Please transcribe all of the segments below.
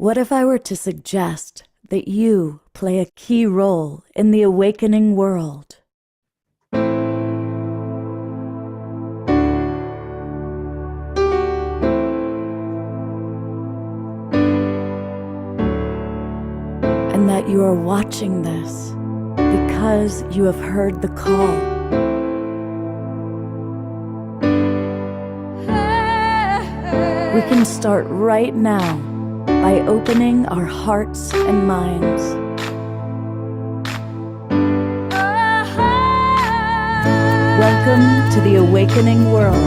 What if I were to suggest that you play a key role in the awakening world? And that you are watching this because you have heard the call. We can start right now by opening our hearts and minds. Welcome to the awakening world.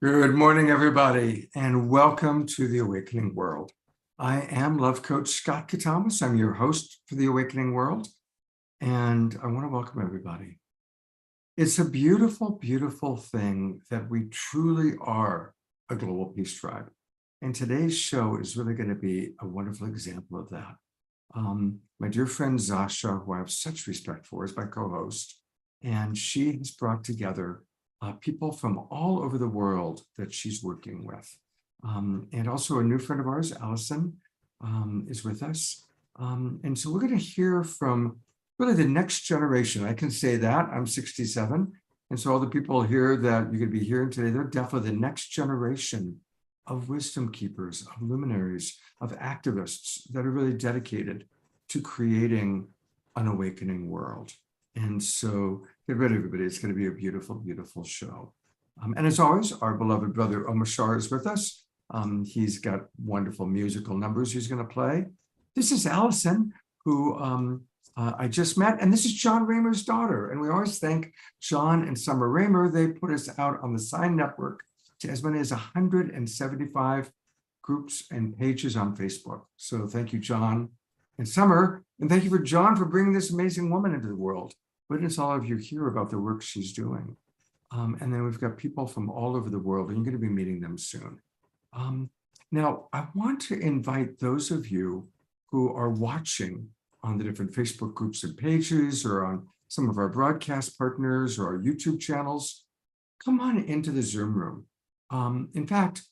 Good morning, everybody, and welcome to the Awakening World. I am Love Coach Scott Katamas. I'm your host for the Awakening World, and I want to welcome everybody. It's a beautiful, beautiful thing that we truly are a global peace tribe. And today's show is really going to be a wonderful example of that. My dear friend Zasha, who I have such respect for, is my co-host, and she has brought together people from all over the world that she's working with. And also a new friend of ours, Allison, is with us. And so we're going to hear from really the next generation. I can say that. I'm 67. And so all the people here that you're going to be hearing today, they're definitely the next generation of wisdom keepers, of luminaries, of activists that are really dedicated to creating an awakening world. And so get ready, everybody. It's going to be a beautiful, beautiful show. And as always, our beloved brother Omar Shah is with us. He's got wonderful musical numbers he's going to play. This is Allison, who I just met, and this is John Raymer's daughter. And we always thank John and Summer Raymer. They put us out on the Sign Network to as many as 175 groups and pages on Facebook. So thank you, John and Summer. And thank you for John for bringing this amazing woman into the world. Witness all of you hear about the work she's doing. And then we've got people from all over the world, and you're going to be meeting them soon. Now, I want to invite those of you who are watching on the different Facebook groups and pages, or on some of our broadcast partners or our YouTube channels, come on into the Zoom room. In fact,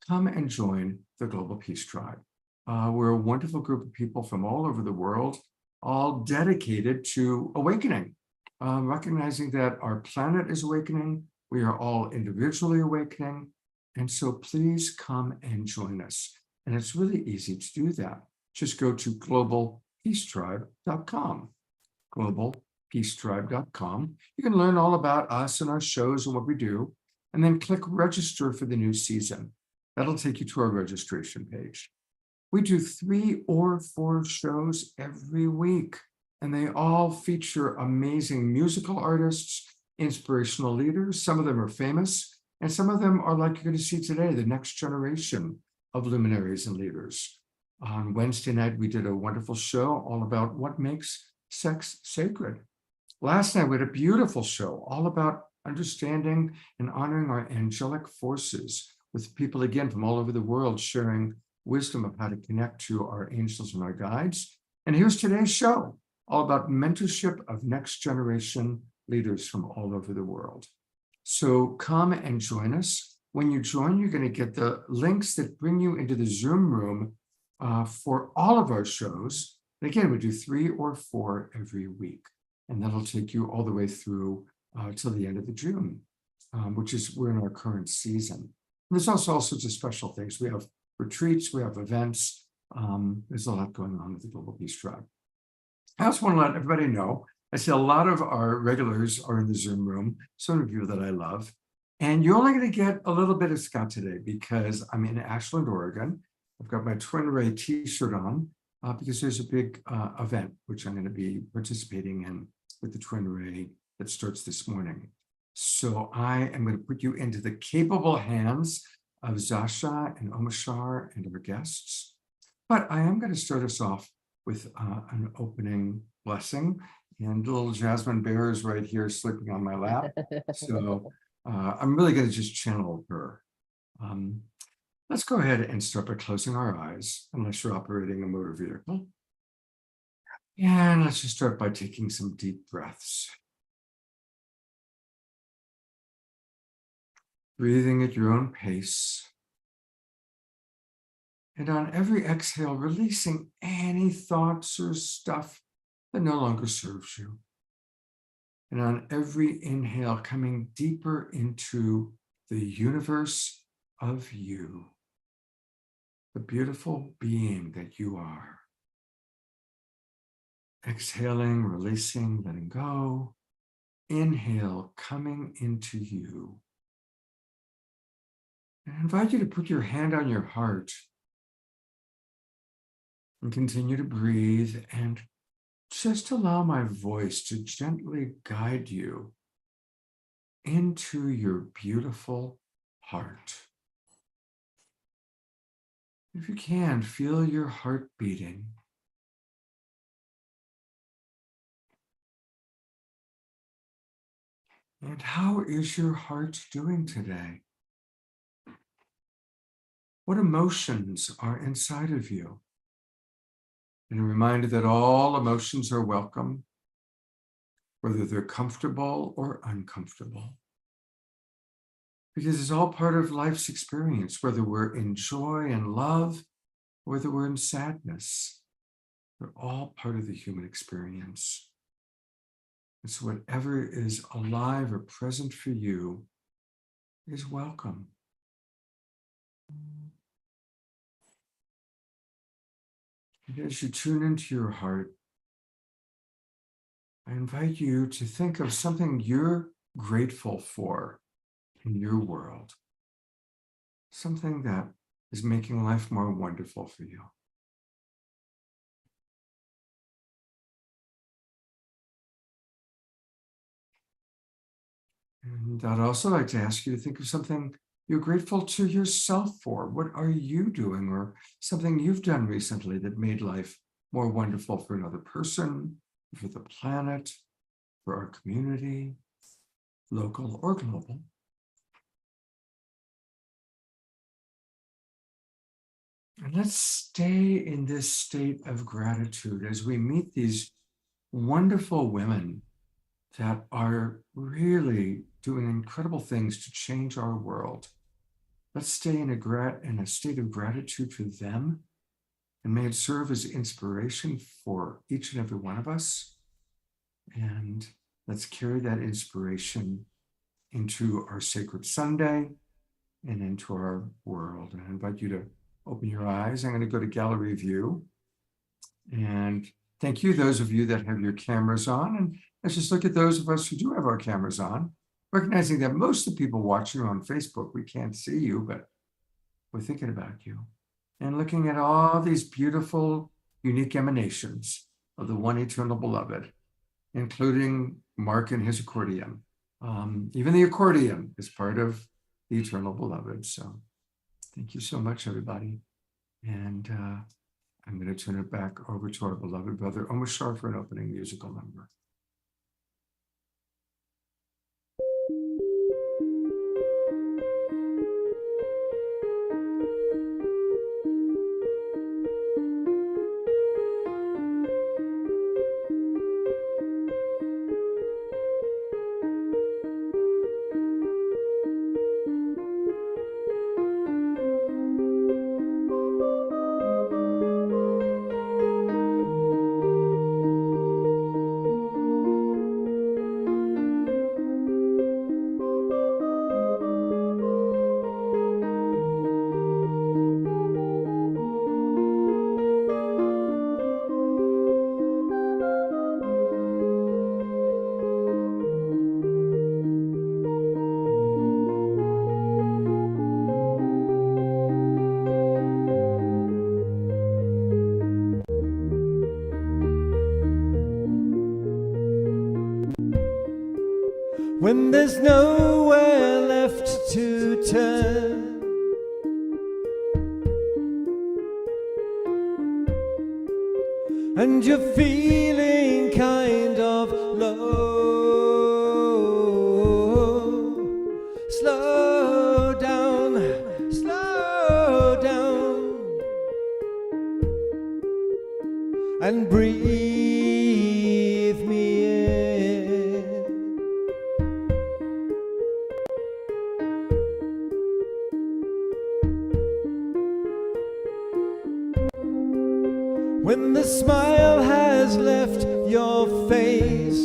come and join the Global Peace Tribe. We're a wonderful group of people from all over the world, all dedicated to awakening, recognizing that our planet is awakening. We are all individually awakening. And so please come and join us. And it's really easy to do that. Just go to globalpeacetribe.com, globalpeacetribe.com. You can learn all about us and our shows and what we do, and then click register for the new season. That'll take you to our registration page. We do 3 or 4 shows every week, and they all feature amazing musical artists, inspirational leaders. Some of them are famous, and some of them are like you're going to see today, the next generation of luminaries and leaders. On Wednesday night, we did a wonderful show all about what makes sex sacred. Last night, we had a beautiful show all about understanding and honoring our angelic forces, with people, again, from all over the world sharing wisdom of how to connect to our angels and our guides. And here's today's show, all about mentorship of next generation leaders from all over the world. So come and join us. When you join, you're going to get the links that bring you into the Zoom room for all of our shows. And again, we do 3 or 4 every week, and that'll take you all the way through till the end of the June. which is we're in our current season. And there's also all sorts of special things. We have retreats, we have events. There's a lot going on with the Global Peace Tribe. I also want to let everybody know, I see a lot of our regulars are in the Zoom room, some of you that I love. And you're only going to get a little bit of Scott today because I'm in Ashland, Oregon. I've got my Twin Ray t-shirt on because there's a big event which I'm going to be participating in with the Twin Ray that starts this morning. So I am going to put you into the capable hands of Zasha and Omashar and our guests. But I am going to start us off with an opening blessing. And little Jasmine Bear is right here sleeping on my lap. So I'm really going to just channel her. Let's go ahead and start by closing our eyes, unless you're operating a motor vehicle. And let's just start by taking some deep breaths. Breathing at your own pace. And on every exhale, releasing any thoughts or stuff that no longer serves you. And on every inhale, coming deeper into the universe of you, the beautiful being that you are. Exhaling, releasing, letting go. Inhale, coming into you. And I invite you to put your hand on your heart and continue to breathe and just allow my voice to gently guide you into your beautiful heart. If you can, feel your heart beating. And how is your heart doing today? What emotions are inside of you? And a reminder that all emotions are welcome, whether they're comfortable or uncomfortable. Because it's all part of life's experience, whether we're in joy and love, whether we're in sadness. They're all part of the human experience. And so whatever is alive or present for you is welcome. And as you tune into your heart, I invite you to think of something you're grateful for in your world. Something that is making life more wonderful for you. And I'd also like to ask you to think of something you're grateful to yourself for. What are you doing, or something you've done recently that made life more wonderful for another person, for the planet, for our community, local or global? And let's stay in this state of gratitude as we meet these wonderful women that are really doing incredible things to change our world. Let's stay in a state of gratitude for them, and may it serve as inspiration for each and every one of us. And let's carry that inspiration into our sacred Sunday and into our world. And I invite you to open your eyes. I'm going to go to gallery view. And thank you, those of you that have your cameras on. And let's just look at those of us who do have our cameras on, recognizing that most of the people watching on Facebook, we can't see you, but we're thinking about you. And looking at all these beautiful, unique emanations of the one eternal beloved, including Mark and his accordion. Even the accordion is part of the eternal beloved. So thank you so much, everybody. And I'm going to turn it back over to our beloved brother, Omashar, for an opening musical number. when there's nowhere left to turn, and you're feeling kind of low. Slow down, and breathe me in. When the smile has left your face,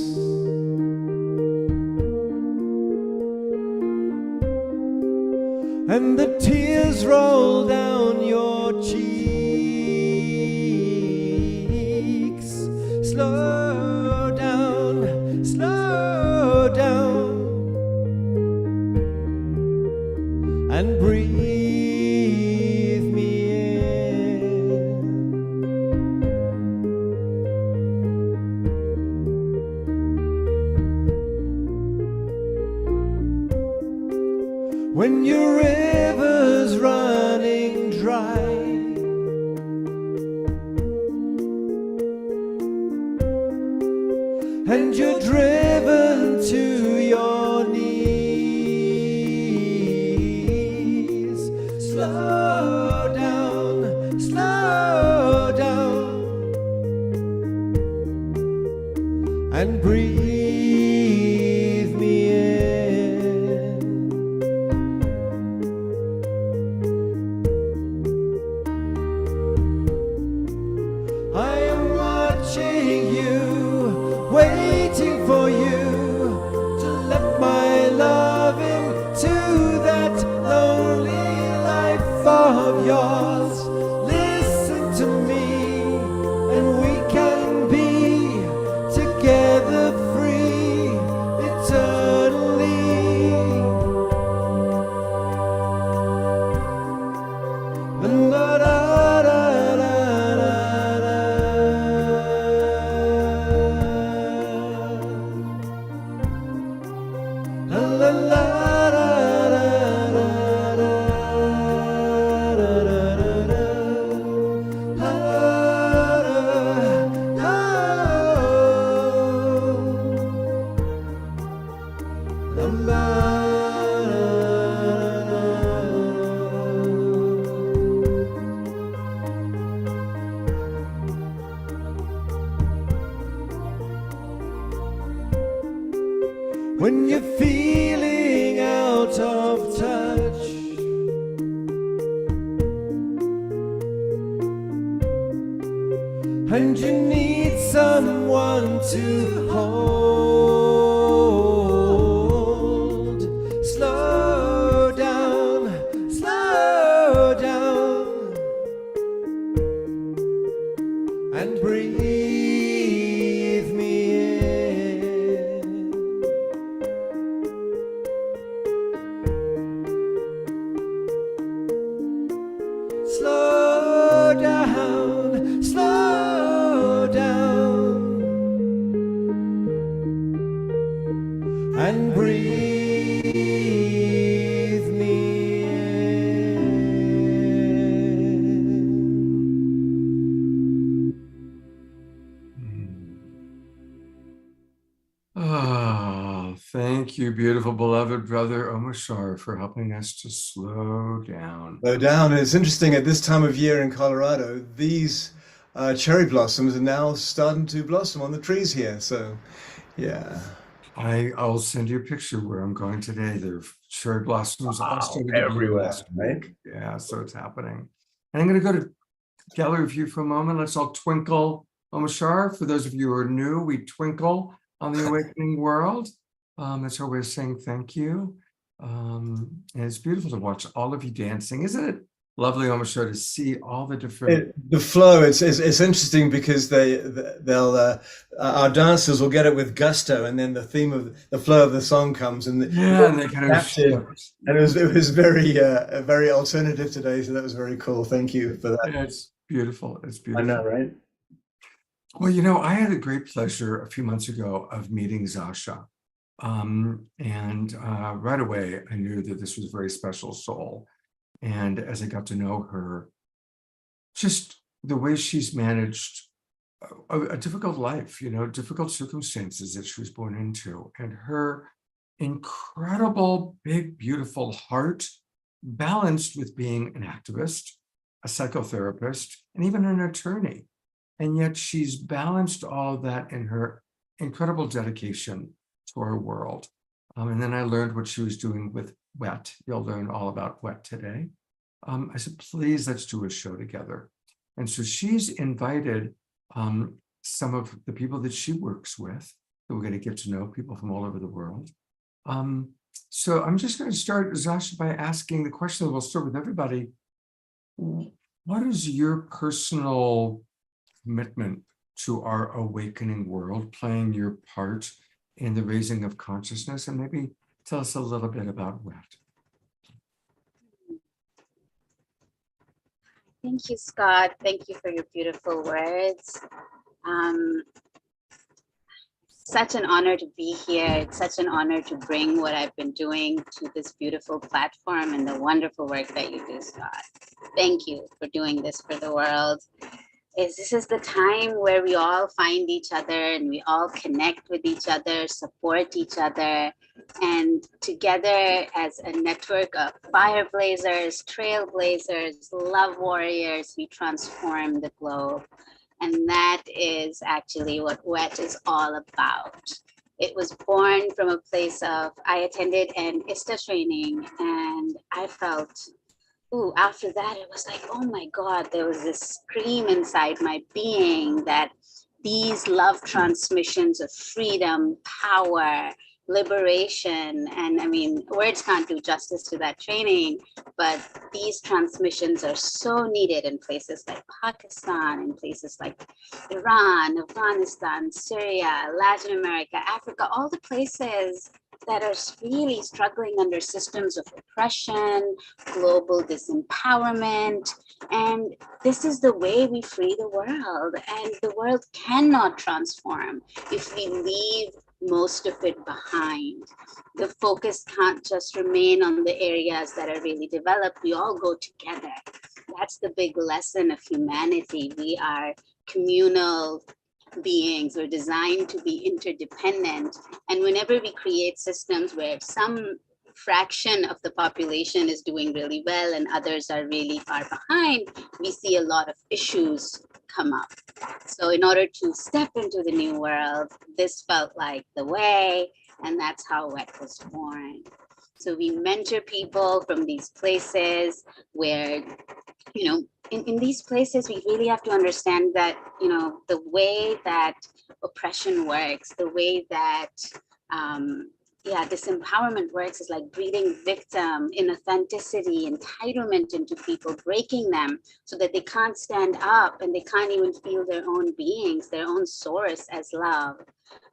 and the tears roll down your cheeks, slow down, and breathe me in. When your river's running dry, and you're driven to your knees, slow down, and breathe me in. I am watching you, waiting for you to let my love into that lonely life of yours. Listen to me, and we can be together free eternally. La da da da da da. La la la da da da da da da. La da da da. When you're feeling out of touch, and you need someone to hold, slow down, and breathe me in. Slow down, and breathe me Ah, thank you, beautiful, beloved brother Omashar, for helping us to slow down. Slow down. It's interesting at this time of year in Colorado, these cherry blossoms are now starting to blossom on the trees here. So, yeah. I'll send you a picture where I'm going today. There are cherry blossoms all starting to bloom everywhere, last right? week. Yeah, so it's happening. And I'm going to go to gallery view for a moment. Let's all twinkle Omashar. For those of you who are new, we twinkle on the awakening world. That's our way of saying thank you. And it's beautiful to watch all of you dancing. Isn't it lovely, Omashar, to see all the different... The flow, it's interesting because they'll our dancers will get it with gusto, and then the theme of the flow of the song comes, and and they kind of shift. And it was very very alternative today, so that was very cool. Thank you for that. Yeah, it's beautiful. It's beautiful. I know, right? Well, you know, I had a great pleasure a few months ago of meeting Zasha. Right away, I knew that this was a very special soul. And as I got to know her, just the way she's managed a difficult life, difficult circumstances that she was born into, and her incredible, big, beautiful heart, balanced with being an activist, a psychotherapist, and even an attorney. And yet she's balanced all that in her incredible dedication to our world. And then I learned what she was doing with WET. You'll learn all about WET today. I said, please, let's do a show together. And so she's invited some of the people that she works with, that we're going to get to know, people from all over the world. So I'm just going to start, Zasha, by asking the question that we'll start with everybody. What is your personal commitment to our awakening world, playing your part in the raising of consciousness? And maybe tell us a little bit about WET. Thank you, Scott. Thank you for your beautiful words. Such an honor to be here. It's such an honor to bring what I've been doing to this beautiful platform and the wonderful work that you do, Scott. Thank you for doing this for the world. This is the time where we all find each other and we all connect with each other, support each other, and together as a network of fireblazers, trailblazers, love warriors, we transform the globe. And that is actually what WET is all about. It was born from a place of, I attended an ISTA training and I felt, after that, it was like, oh my God, there was this scream inside my being that these love transmissions of freedom, power, liberation, and I mean, words can't do justice to that training, but these transmissions are so needed in places like Pakistan, in places like Iran, Afghanistan, Syria, Latin America, Africa, all the places that are really struggling under systems of oppression, global disempowerment. And this is the way we free the world. And the world cannot transform if we leave most of it behind. The focus can't just remain on the areas that are really developed. We all go together. That's the big lesson of humanity. We are communal beings. We're designed to be interdependent. And whenever we create systems where some fraction of the population is doing really well and others are really far behind, we see a lot of issues come up. So in order to step into the new world, this felt like the way, and that's how WET was born. So we mentor people from these places where, in these places, we really have to understand that, the way that oppression works, the way that, disempowerment works is like breeding victim, inauthenticity, entitlement into people, breaking them so that they can't stand up and they can't even feel their own beings, their own source as love.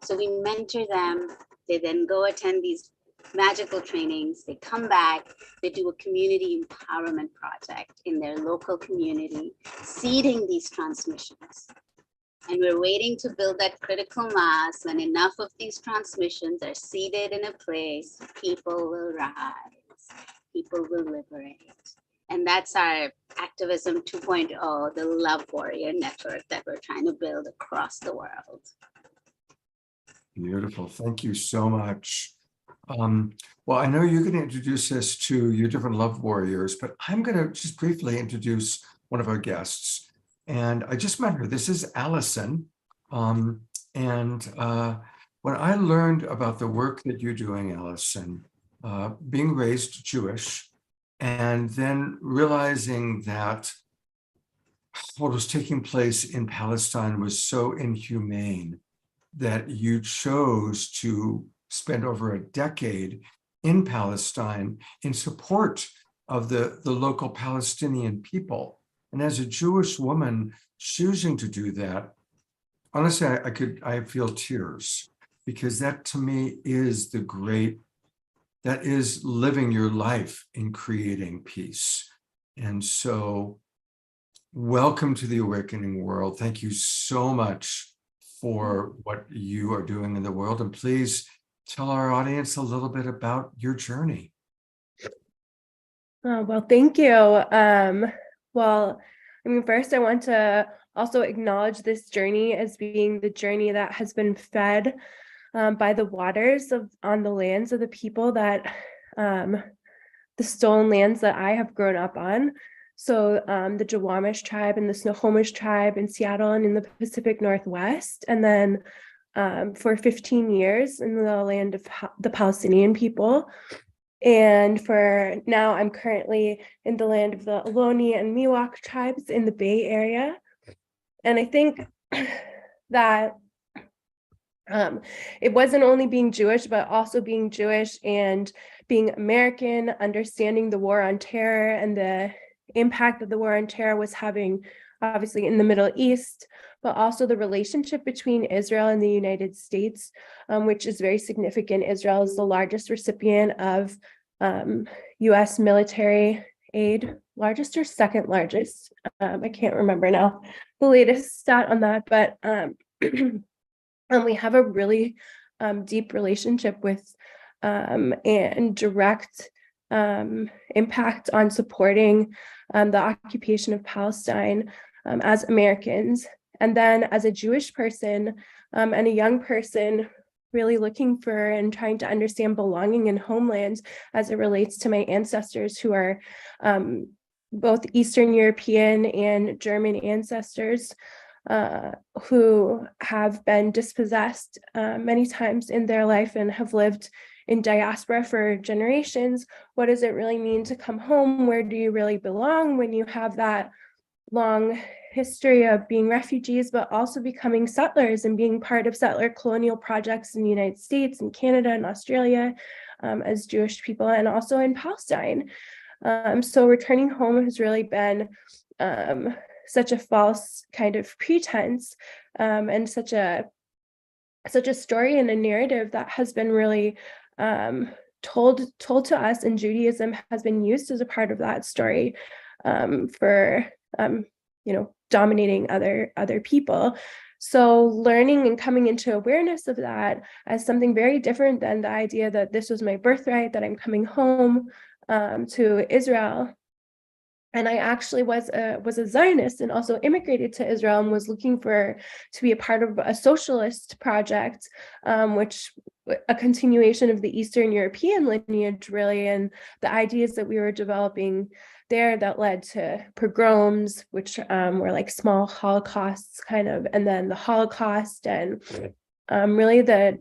So we mentor them. They then go attend these magical trainings, they come back, they do a community empowerment project in their local community, seeding these transmissions. And we're waiting to build that critical mass. When enough of these transmissions are seeded in a place, people will rise, people will liberate. And that's our Activism 2.0, the Love Warrior Network that we're trying to build across the world. Beautiful. Thank you so much. Well, I know you're going to introduce us to your different love warriors, but I'm going to just briefly introduce one of our guests. And I just met her. This is Allison. When I learned about the work that you're doing, Allison, being raised Jewish, and then realizing that what was taking place in Palestine was so inhumane that you chose to spend over a decade in Palestine in support of the local Palestinian people. And as a Jewish woman choosing to do that, honestly, I feel tears, because that to me is that is living your life in creating peace. And so welcome to the awakening world. Thank you so much for what you are doing in the world. And please tell our audience a little bit about your journey. Well, thank you. Well, I mean, first, I want to also acknowledge this journey as being the journey that has been fed by the waters on the lands of the people that the stolen lands that I have grown up on. So the Jawamish tribe and the Snohomish tribe in Seattle and in the Pacific Northwest. And then for 15 years in the land of the Palestinian people. And for now, I'm currently in the land of the Ohlone and Miwok tribes in the Bay Area. And I think that it wasn't only being Jewish, but also being Jewish and being American, understanding the war on terror and the impact that the war on terror was having, obviously, in the Middle East, but also the relationship between Israel and the United States, which is very significant. Israel is the largest recipient of U.S. military aid, largest or second largest. I can't remember now the latest stat on that, but we have a really deep relationship with and direct impact on supporting the occupation of Palestine as Americans. And then as a Jewish person and a young person, really looking for and trying to understand belonging in homeland as it relates to my ancestors who are both Eastern European and German ancestors who have been dispossessed many times in their life and have lived in diaspora for generations. What does it really mean to come home? Where do you really belong when you have that long history of being refugees, but also becoming settlers and being part of settler colonial projects in the United States and Canada and Australia as Jewish people, and also in Palestine. So returning home has really been such a false kind of pretense and such a story and a narrative that has been really told to us, and Judaism has been used as a part of that story for dominating other people. So learning and coming into awareness of that as something very different than the idea that this was my birthright, that I'm coming home to Israel. And I actually was a Zionist and also immigrated to Israel and was looking to be a part of a socialist project, which a continuation of the Eastern European lineage, really, and the ideas that we were developing there that led to pogroms, which were like small holocausts kind of, and then the Holocaust and really the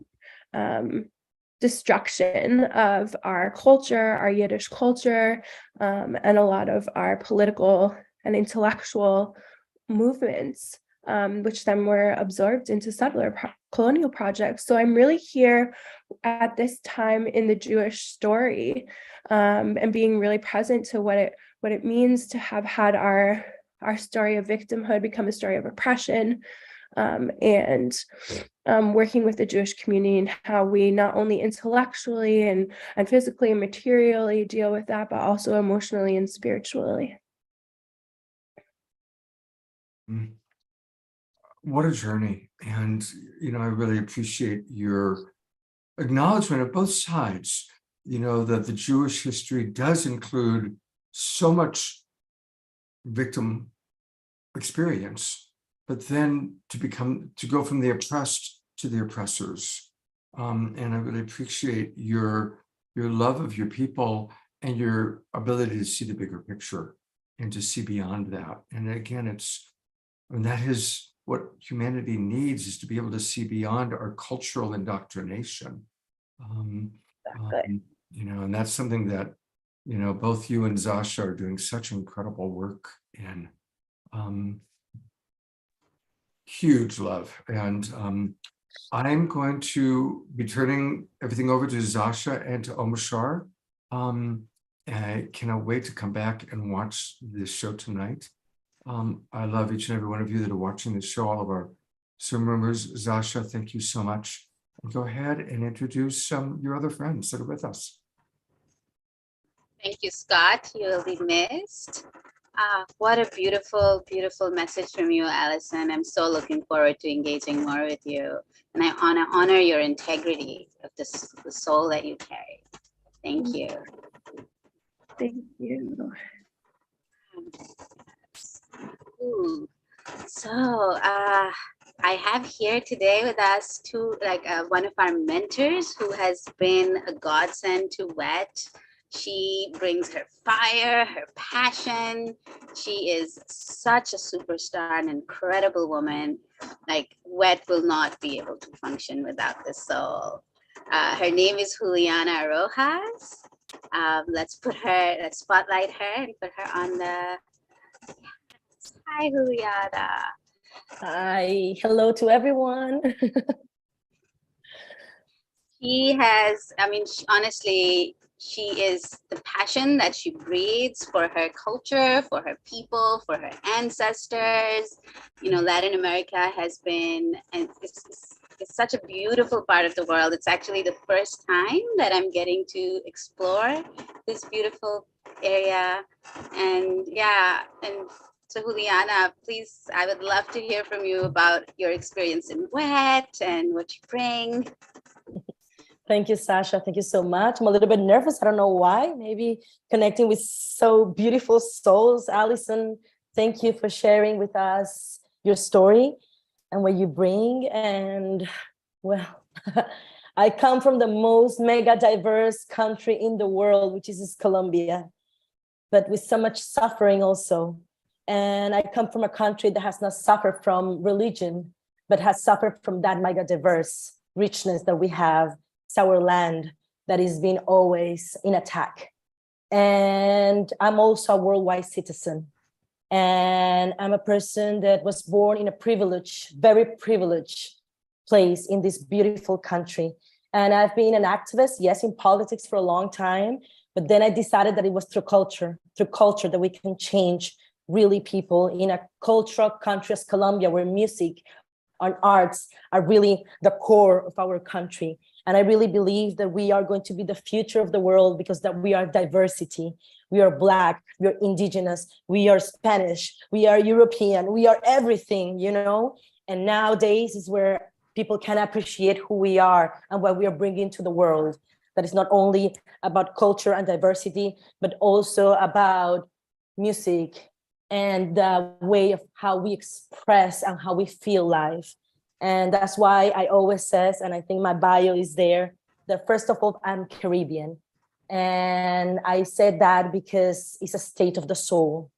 destruction of our culture, our Yiddish culture, and a lot of our political and intellectual movements, which then were absorbed into settler colonial projects. So I'm really here at this time in the Jewish story and being really present to what it means to have had our story of victimhood become a story of oppression, and working with the Jewish community and how we not only intellectually and physically and materially deal with that, but also emotionally and spiritually. What a journey. And, I really appreciate your acknowledgement of both sides, that the Jewish history does include so much victim experience, but then to go from the oppressed to the oppressors. And I really appreciate your love of your people and your ability to see the bigger picture and to see beyond that. And again, that is what humanity needs, is to be able to see beyond our cultural indoctrination. And that's something that, both you and Zasha are doing such incredible work in. Huge love. And I'm going to be turning everything over to Zasha and to Omashar. I cannot wait to come back and watch this show tonight. I love each and every one of you that are watching this show, all of our Zoom members. Zasha, thank you so much. Go ahead and introduce your other friends that are with us. Thank you, Scott. You will be missed. What a beautiful, beautiful message from you, Allison. I'm so looking forward to engaging more with you. And I honor your integrity of the soul that you carry. Thank you. Thank you. Ooh. So I have here today with us one of our mentors who has been a godsend to WET. She brings her fire, her passion. She is such a superstar, an incredible woman. Like WET will not be able to function without this soul. Her name is Juliana Rojas. Let's spotlight her and put her on the. Hi, Juliana. Hi, hello to everyone. Honestly, she is the passion that she breathes for her culture, for her people, for her ancestors. You know, Latin America has been, and it's such a beautiful part of the world. It's actually the first time that I'm getting to explore this beautiful area. And yeah, and so Juliana, please, I would love to hear from you about your experience in WET and what you bring. Thank you, Sasha. Thank you so much. I'm a little bit nervous. I don't know why. Maybe connecting with so beautiful souls. Allison, thank you for sharing with us your story and what you bring. And well, I come from the most mega diverse country in the world, which is Colombia, but with so much suffering also. And I come from a country that has not suffered from religion, but has suffered from that mega diverse richness that we have. It's our land that is being always in attack. And I'm also a worldwide citizen. And I'm a person that was born in a very privileged place in this beautiful country. And I've been an activist, yes, in politics for a long time, but then I decided that it was through culture that we can change really people in a cultural country as Colombia, where music and arts are really the core of our country. And I really believe that we are going to be the future of the world because that we are diversity. We are Black, we are Indigenous, we are Spanish, we are European, we are everything, you know? And nowadays is where people can appreciate who we are and what we are bringing to the world. That is not only about culture and diversity, but also about music and the way of how we express and how we feel life. And that's why I always says, and I think my bio is there, that first of all, I'm Caribbean. And I said that because it's a state of the soul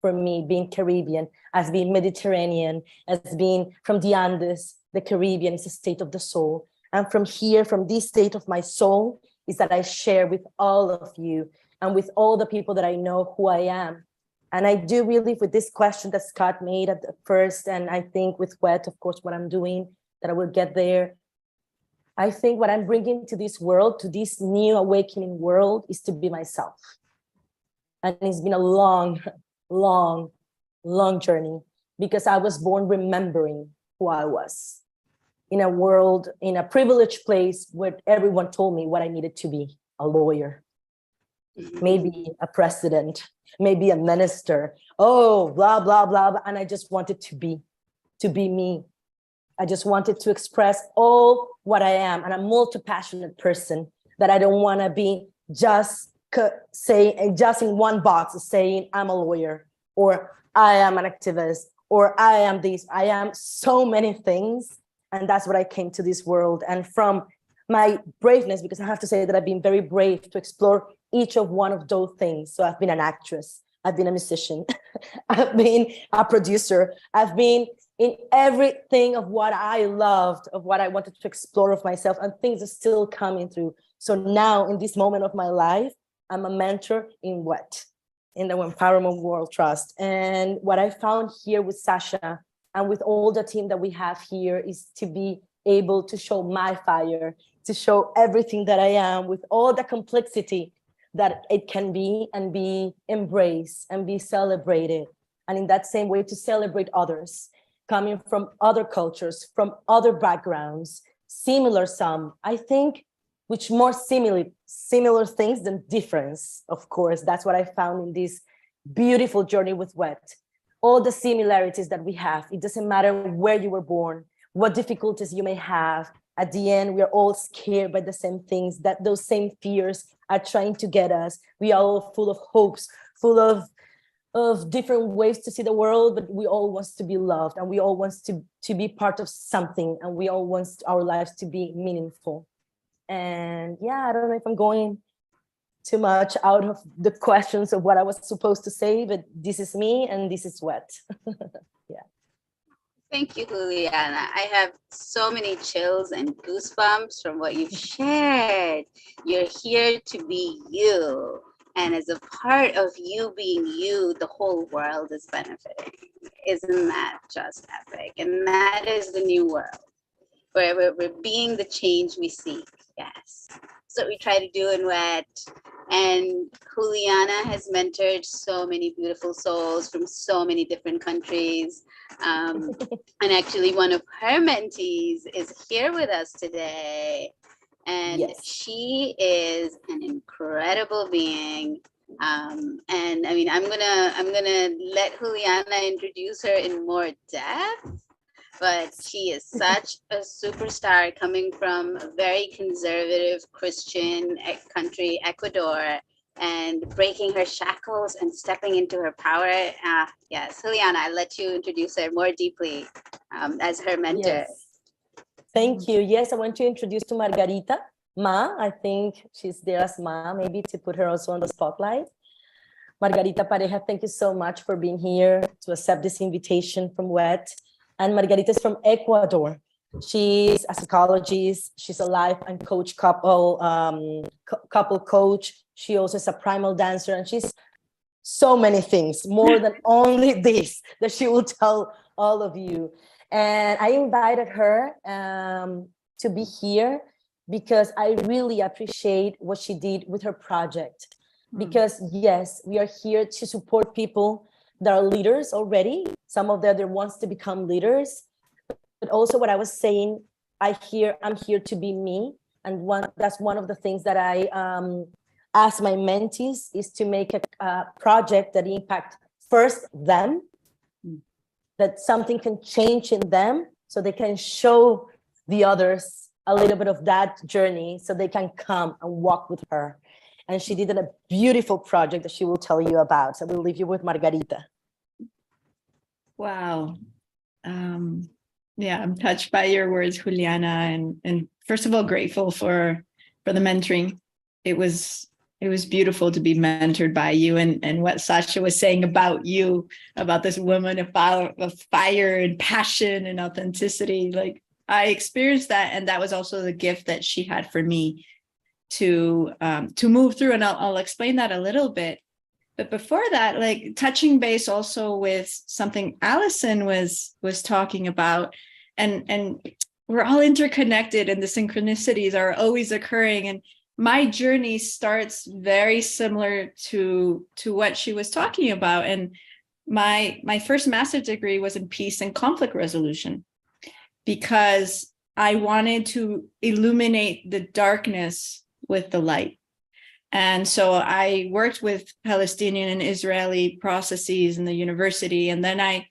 for me, being Caribbean, as being Mediterranean, as being from the Andes. The Caribbean is a state of the soul. And from here, from this state of my soul, is that I share with all of you and with all the people that I know who I am. And I do believe with this question that Scott made at the first, and I think with WET, of course, what I'm doing, that I will get there. I think what I'm bringing to this world, to this new awakening world, is to be myself. And it's been a long, long, long journey because I was born remembering who I was in a world, in a privileged place where everyone told me what I needed to be: a lawyer, maybe a president, maybe a minister, oh, blah, blah, blah, blah. And I just wanted to be me. I just wanted to express all what I am. And I'm a multi-passionate person, that I don't want to be just in one box saying I'm a lawyer, or I am an activist, or I am this. I am so many things. And that's what I came to this world. And from my braveness, because I have to say that I've been very brave to explore each of one of those things. So I've been an actress, I've been a musician, I've been a producer, I've been in everything of what I loved, of what I wanted to explore of myself, and things are still coming through. So now in this moment of my life, I'm a mentor in WET? In the Empowerment World Trust. And what I found here with Sasha and with all the team that we have here is to be able to show my fire, to show everything that I am with all the complexity that it can be, and be embraced and be celebrated. And in that same way, to celebrate others coming from other cultures, from other backgrounds, similar some, I think, which more similar things than difference, of course. That's what I found in this beautiful journey with Wet. All the similarities that we have. It doesn't matter where you were born, what difficulties you may have. At the end, we are all scared by the same things, that those same fears are trying to get us. We are all full of hopes, full of different ways to see the world, but we all want to be loved, and we all want to be part of something, and we all want our lives to be meaningful. And yeah, I don't know if I'm going too much out of the questions of what I was supposed to say, but this is me and this is Wet. Yeah. Thank you, Juliana. I have so many chills and goosebumps from what you've shared. You're here to be you. And as a part of you being you, the whole world is benefiting. Isn't that just epic? And that is the new world, where we're being the change we seek. Yes. So we try to do in Wet. And Juliana has mentored so many beautiful souls from so many different countries. And actually one of her mentees is here with us today. And Yes. she is an incredible being. And I mean, I'm gonna let Juliana introduce her in more depth. But she is such a superstar, coming from a very conservative Christian country, Ecuador, and breaking her shackles and stepping into her power. Yes, Juliana, I'll let you introduce her more deeply as her mentor. Yes. Thank you. Yes, I want to introduce to Margarita. Ma, I think she's there as Ma, maybe to put her also on the spotlight. Margarita Pareja, thank you so much for being here to accept this invitation from Wet. And Margarita is from Ecuador. She's a psychologist. She's a life and coach couple coach. She also is a primal dancer, and she's so many things, more than only this, that she will tell all of you. And I invited her to be here because I really appreciate what she did with her project. Because yes, we are here to support people that are leaders already. Some of them wants to become leaders, but also what I was saying, I'm here to be me. And that's one of the things that I ask my mentees is to make a project that impact first them, that something can change in them so they can show the others a little bit of that journey so they can come and walk with her. And she did a beautiful project that she will tell you about. So we'll leave you with Margarita. Wow. Yeah, I'm touched by your words, Juliana. And first of all, grateful for the mentoring. It was beautiful to be mentored by you, and what Sasha was saying about you, about this woman of fire and passion and authenticity. Like, I experienced that, and that was also the gift that she had for me to move through. And I'll explain that a little bit. But before that, like, touching base also with something Allison was talking about, and we're all interconnected, and the synchronicities are always occurring. And my journey starts very similar to what she was talking about. And my first master's degree was in peace and conflict resolution, because I wanted to illuminate the darkness with the light. And so I worked with Palestinian and Israeli processes in the university. And then I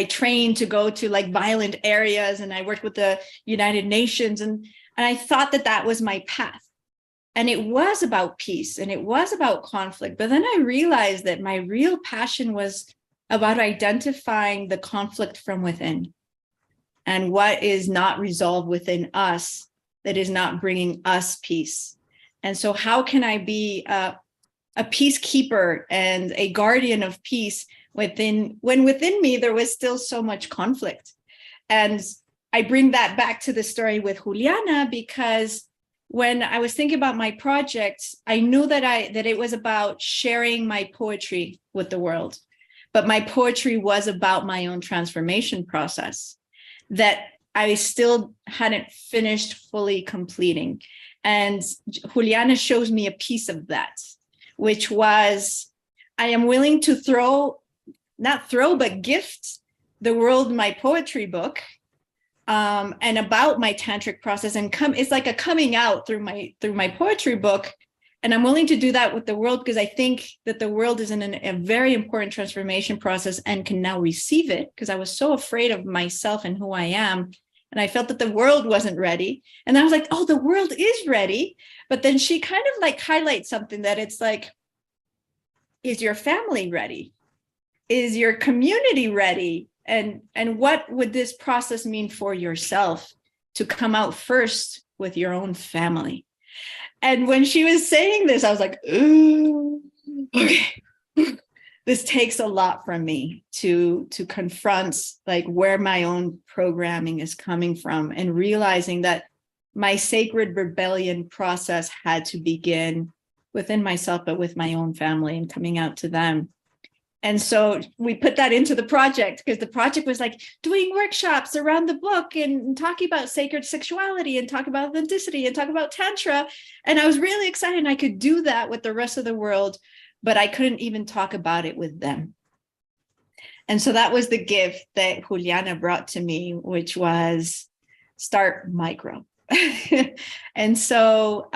trained to go to like violent areas, and I worked with the United Nations. And I thought that was my path. And it was about peace and it was about conflict. But then I realized that my real passion was about identifying the conflict from within, and what is not resolved within us that is not bringing us peace. And so how can I be a peacekeeper and a guardian of peace when within me there was still so much conflict? And I bring that back to the story with Juliana, because when I was thinking about my project, I knew that it was about sharing my poetry with the world, but my poetry was about my own transformation process that I still hadn't finished fully completing. And Juliana shows me a piece of that, which was, I am willing to gift the world my poetry book, and about my tantric process, and it's like a coming out through my poetry book, And I'm willing to do that with the world because I think that the world is in a very important transformation process and can now receive it, because I was so afraid of myself and who I am. And I felt that the world wasn't ready. And I was like, oh, the world is ready. But then she kind of like highlights something that it's like, is your family ready? Is your community ready? And what would this process mean for yourself to come out first with your own family? And when she was saying this, I was like, ooh, okay. This takes a lot from me to confront like where my own programming is coming from, and realizing that my sacred rebellion process had to begin within myself, but with my own family and coming out to them. And so we put that into the project, because the project was like doing workshops around the book and talking about sacred sexuality and talk about authenticity and talk about Tantra. And I was really excited, and I could do that with the rest of the world, but I couldn't even talk about it with them. And so that was the gift that Juliana brought to me, which was start micro. And so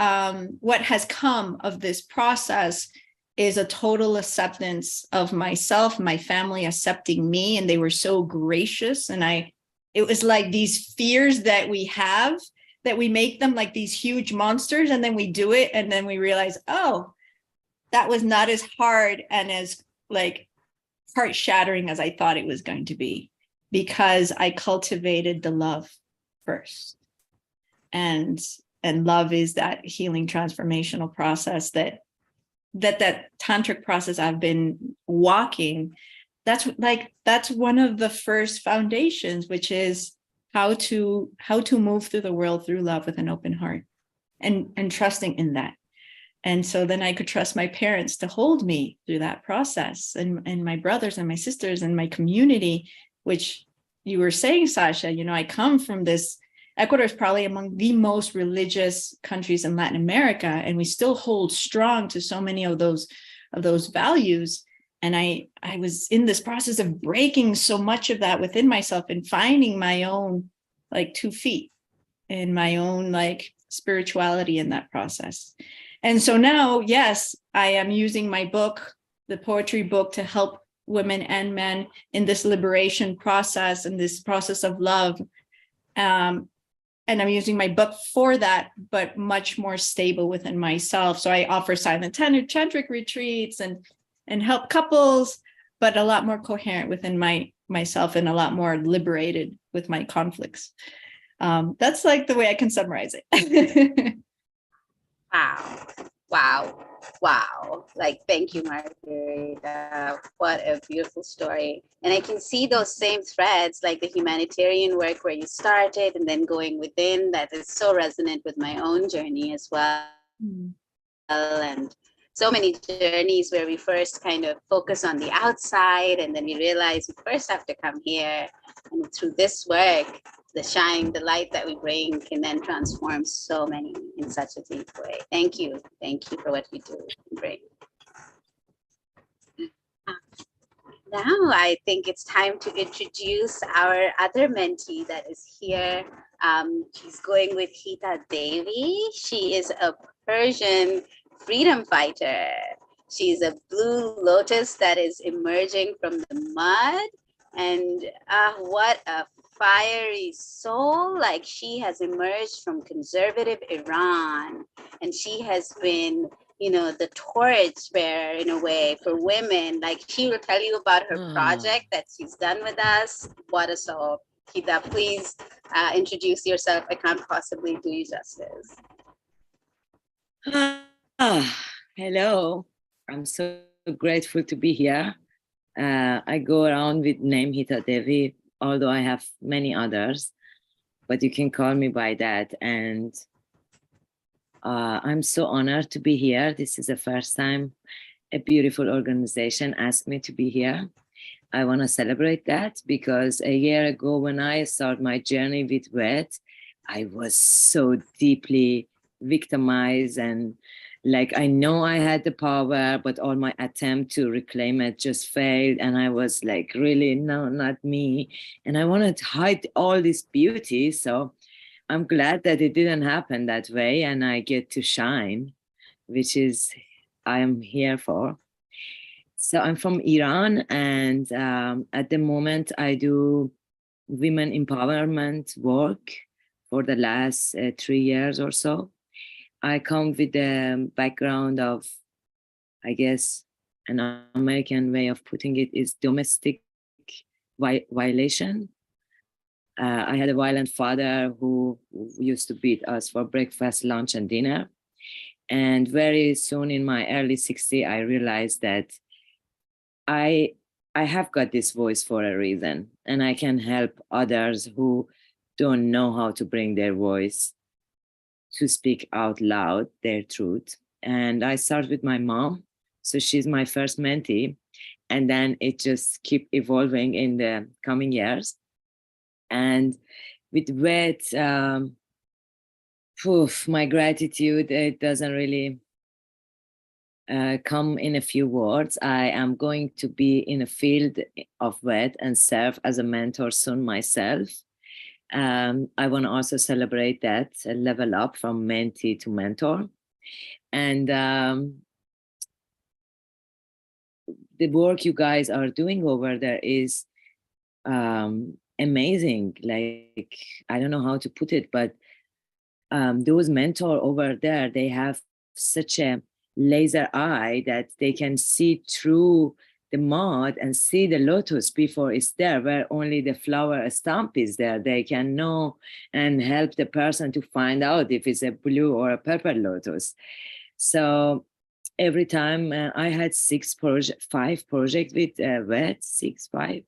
what has come of this process is a total acceptance of myself, my family accepting me, and they were so gracious. And it was like these fears that we have, that we make them like these huge monsters, and then we do it, and then we realize, oh, that was not as hard and as like heart-shattering as I thought it was going to be, because I cultivated the love first. And love is that healing transformational process that tantric process I've been walking. That's one of the first foundations, which is how to move through the world through love with an open heart, and trusting in that. And so then I could trust my parents to hold me through that process, and my brothers and my sisters and my community, which you were saying, Sasha, I come from this. Ecuador is probably among the most religious countries in Latin America, and we still hold strong to so many of those values. And I was in this process of breaking so much of that within myself and finding my own like 2 feet and my own like spirituality in that process. And so now, yes, I am using my book, the poetry book, to help women and men in this liberation process and this process of love. And I'm using my book for that, but much more stable within myself. So I offer silent tantric retreats and help couples, but a lot more coherent within myself and a lot more liberated with my conflicts. That's like the way I can summarize it. Wow. Like, thank you, Margarita. What a beautiful story. And I can see those same threads, like the humanitarian work where you started and then going within, that is so resonant with my own journey as well. And so many journeys where we first kind of focus on the outside, and then we realize we first have to come here. And through this work, the light that we bring can then transform so many in such a deep way. Thank you for what you do and bring. Now I think it's time to introduce our other mentee that is here. She's going with Hita Devi. She is a Persian freedom fighter. She's a blue lotus that is emerging from the mud. And what a fiery soul. Like, she has emerged from conservative Iran, and she has been, the torch bearer in a way for women. Like, she will tell you about her project that she's done with us. What a soul. Hita, please introduce yourself. I can't possibly do you justice. Hello. I'm so grateful to be here. I go around with name Hita Devi, although I have many others, but you can call me by that. And I'm so honored to be here. This is the first time a beautiful organization asked me to be here. I want to celebrate that, because a year ago when I started my journey with Red, I was so deeply victimized, and like, I know I had the power, but all my attempt to reclaim it just failed. And I was like, really, no, not me. And I wanted to hide all this beauty. So I'm glad that it didn't happen that way. And I get to shine which is I am here for. So I'm from Iran, and at the moment I do women empowerment work for the last 3 years or so. I come with the background of, I guess, an American way of putting it is domestic violation. I had a violent father who used to beat us for breakfast, lunch, and dinner. And very soon in my early 60s, I realized that I have got this voice for a reason, and I can help others who don't know how to bring their voice to speak out loud their truth. And I start with my mom. So she's my first mentee. And then it just keep evolving in the coming years. And with WET, my gratitude, it doesn't really come in a few words. I am going to be in a field of WET and serve as a mentor soon myself. I want to also celebrate that level up from mentee to mentor. And the work you guys are doing over there is amazing. Like, I don't know how to put it, but those mentor over there, they have such a laser eye that they can see through the mud and see the lotus before it's there, where only the flower stamp is there. They can know and help the person to find out if it's a blue or a purple lotus. So every time I had 5 projects with WET, 6, 5.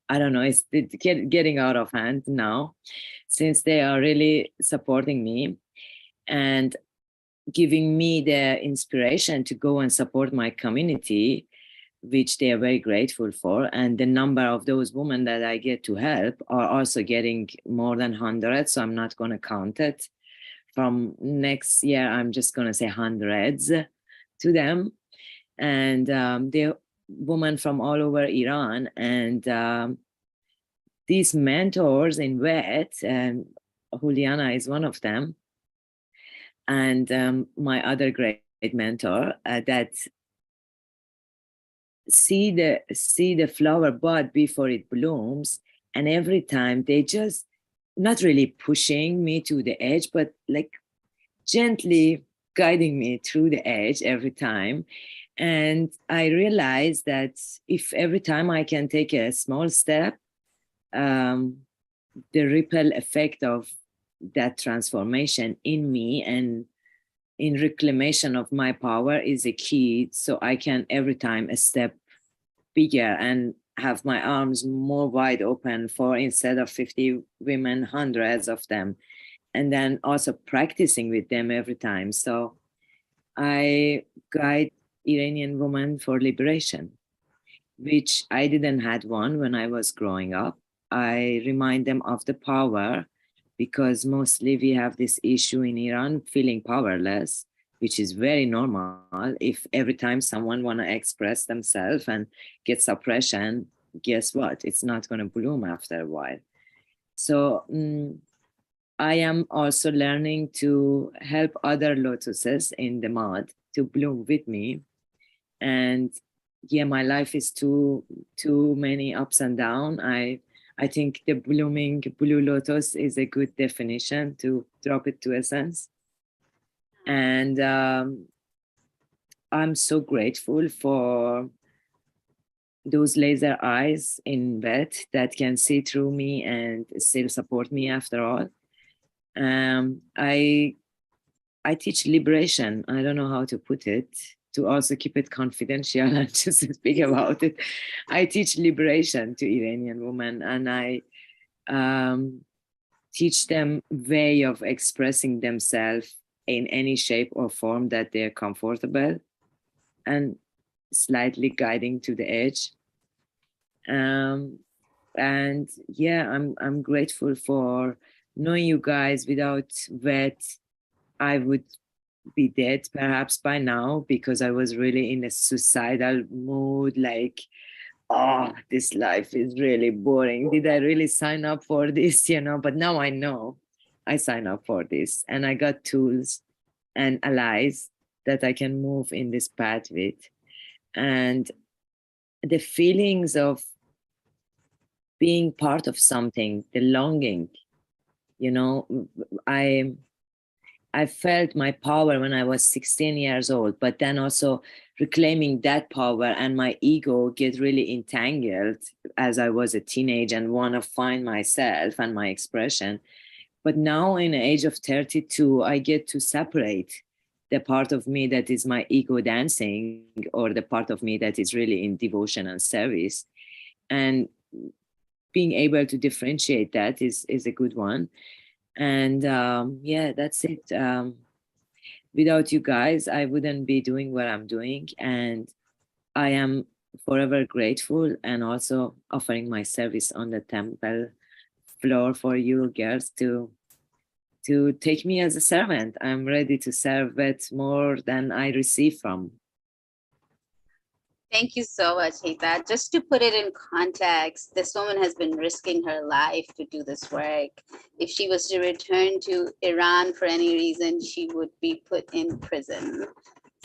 I don't know, it's getting out of hand now, since they are really supporting me and giving me the inspiration to go and support my community, which they are very grateful for. And the number of those women that I get to help are also getting more than 100. So I'm not going to count it. From next year, I'm just going to say hundreds to them. And they're women from all over Iran. And these mentors in WET, Juliana is one of them, and my other great mentor that see the flower bud before it blooms, and every time they just not really pushing me to the edge, but like gently guiding me through the edge every time. And I realized that if every time I can take a small step, the ripple effect of that transformation in me and in reclamation of my power is a key. So I can every time a step bigger and have my arms more wide open for, instead of 50 women, hundreds of them. And then also practicing with them every time. So I guide Iranian women for liberation, which I didn't had one when I was growing up. I remind them of the power, because mostly we have this issue in Iran, feeling powerless, which is very normal. If every time someone want to express themselves and get suppression, guess what? It's not going to bloom after a while. So I am also learning to help other lotuses in the mud to bloom with me. And yeah, my life is too many ups and downs. I think the blooming blue lotus is a good definition to drop it to essence. And I'm so grateful for those laser eyes in WET that can see through me and still support me after all. I teach liberation. I don't know how to put it, to also keep it confidential and just speak about it. I teach liberation to Iranian women, and I teach them way of expressing themselves in any shape or form that they're comfortable, and slightly guiding to the edge. And yeah, I'm grateful for knowing you guys. Without WET, I would be dead perhaps by now, because I was really in a suicidal mood, like, oh, this life is really boring. Did I really sign up for this? But now I know I signed up for this, and I got tools and allies that I can move in this path with. And the feelings of being part of something, the longing, you know, I felt my power when I was 16 years old, but then also reclaiming that power, and my ego get really entangled as I was a teenager and want to find myself and my expression. But now in the age of 32, I get to separate the part of me that is my ego dancing, or the part of me that is really in devotion and service. And being able to differentiate that is a good one. And yeah, that's it. Without you guys, I wouldn't be doing what I'm doing. And I am forever grateful, and also offering my service on the temple floor for you girls to take me as a servant. I'm ready to serve it more than I receive from. Thank you so much, Hita. Just to put it in context, this woman has been risking her life to do this work. If she was to return to Iran for any reason, she would be put in prison.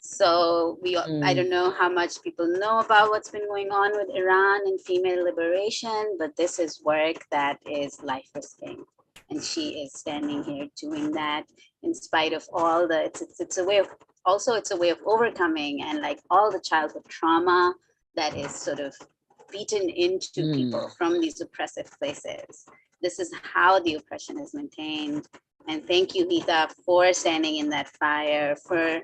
So I don't know how much people know about what's been going on with Iran and female liberation, but this is work that is life risking. And she is standing here doing that in spite of all the, it's a way of, also it's a way of overcoming and like all the childhood trauma that is sort of beaten into people from these oppressive places. This is how the oppression is maintained. And thank you, Hita, for standing in that fire, for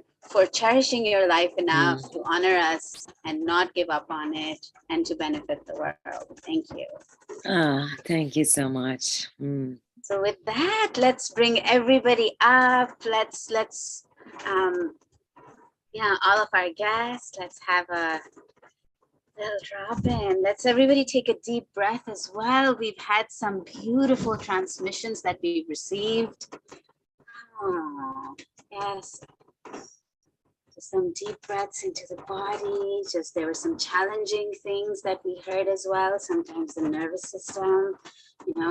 cherishing your life enough to honor us and not give up on it and to benefit the world. Thank you. Thank you so much. So with that, let's bring everybody up. Let's all of our guests, let's have a little drop in. Let's everybody take a deep breath as well. We've had some beautiful transmissions that we've received. Oh, yes. Just some deep breaths into the body. Just there were some challenging things that we heard as well. Sometimes the nervous system,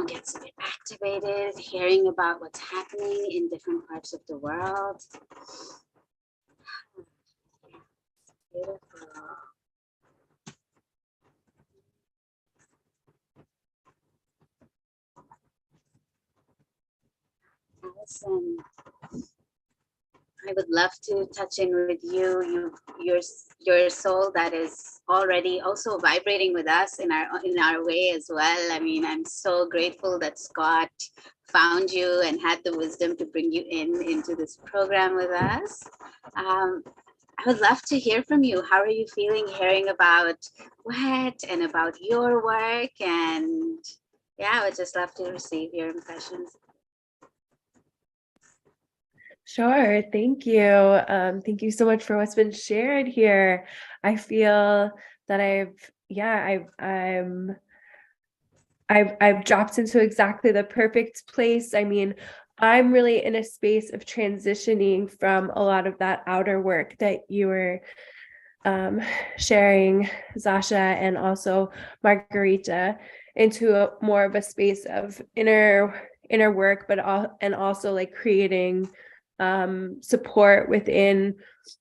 gets a bit activated, hearing about what's happening in different parts of the world. Beautiful. Allison, I would love to touch in with you. Your soul that is already also vibrating with us in our way as well. I mean, I'm so grateful that Scott found you and had the wisdom to bring you into this program with us. I would love to hear from you. How are you feeling hearing about WET and about your work? And yeah, I would just love to receive your impressions. Sure. Thank you. Thank you so much for what's been shared here. I feel that I've dropped into exactly the perfect place. I mean, I'm really in a space of transitioning from a lot of that outer work that you were sharing, Zasha, and also Margarita, into more of a space of inner work, but also like creating support within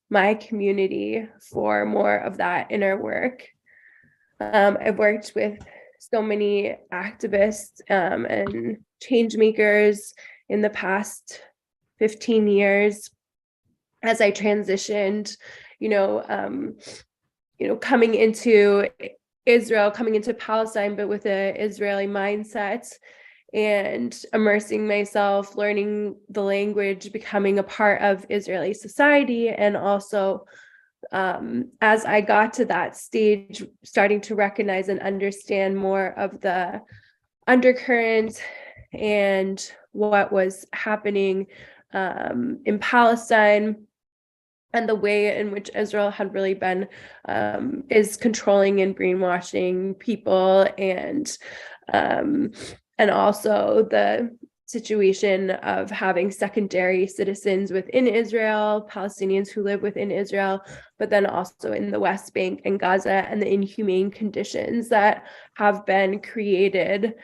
my community for more of that inner work. I've worked with so many activists and change makers in the past 15 years as I transitioned, coming into Israel, coming into Palestine, but with an Israeli mindset, and immersing myself, learning the language, becoming a part of Israeli society. And also, as I got to that stage, starting to recognize and understand more of the undercurrent and what was happening in Palestine, and the way in which Israel had really been is controlling and brainwashing people, and also the situation of having secondary citizens within Israel, Palestinians who live within Israel, but then also in the West Bank and Gaza, and the inhumane conditions that have been created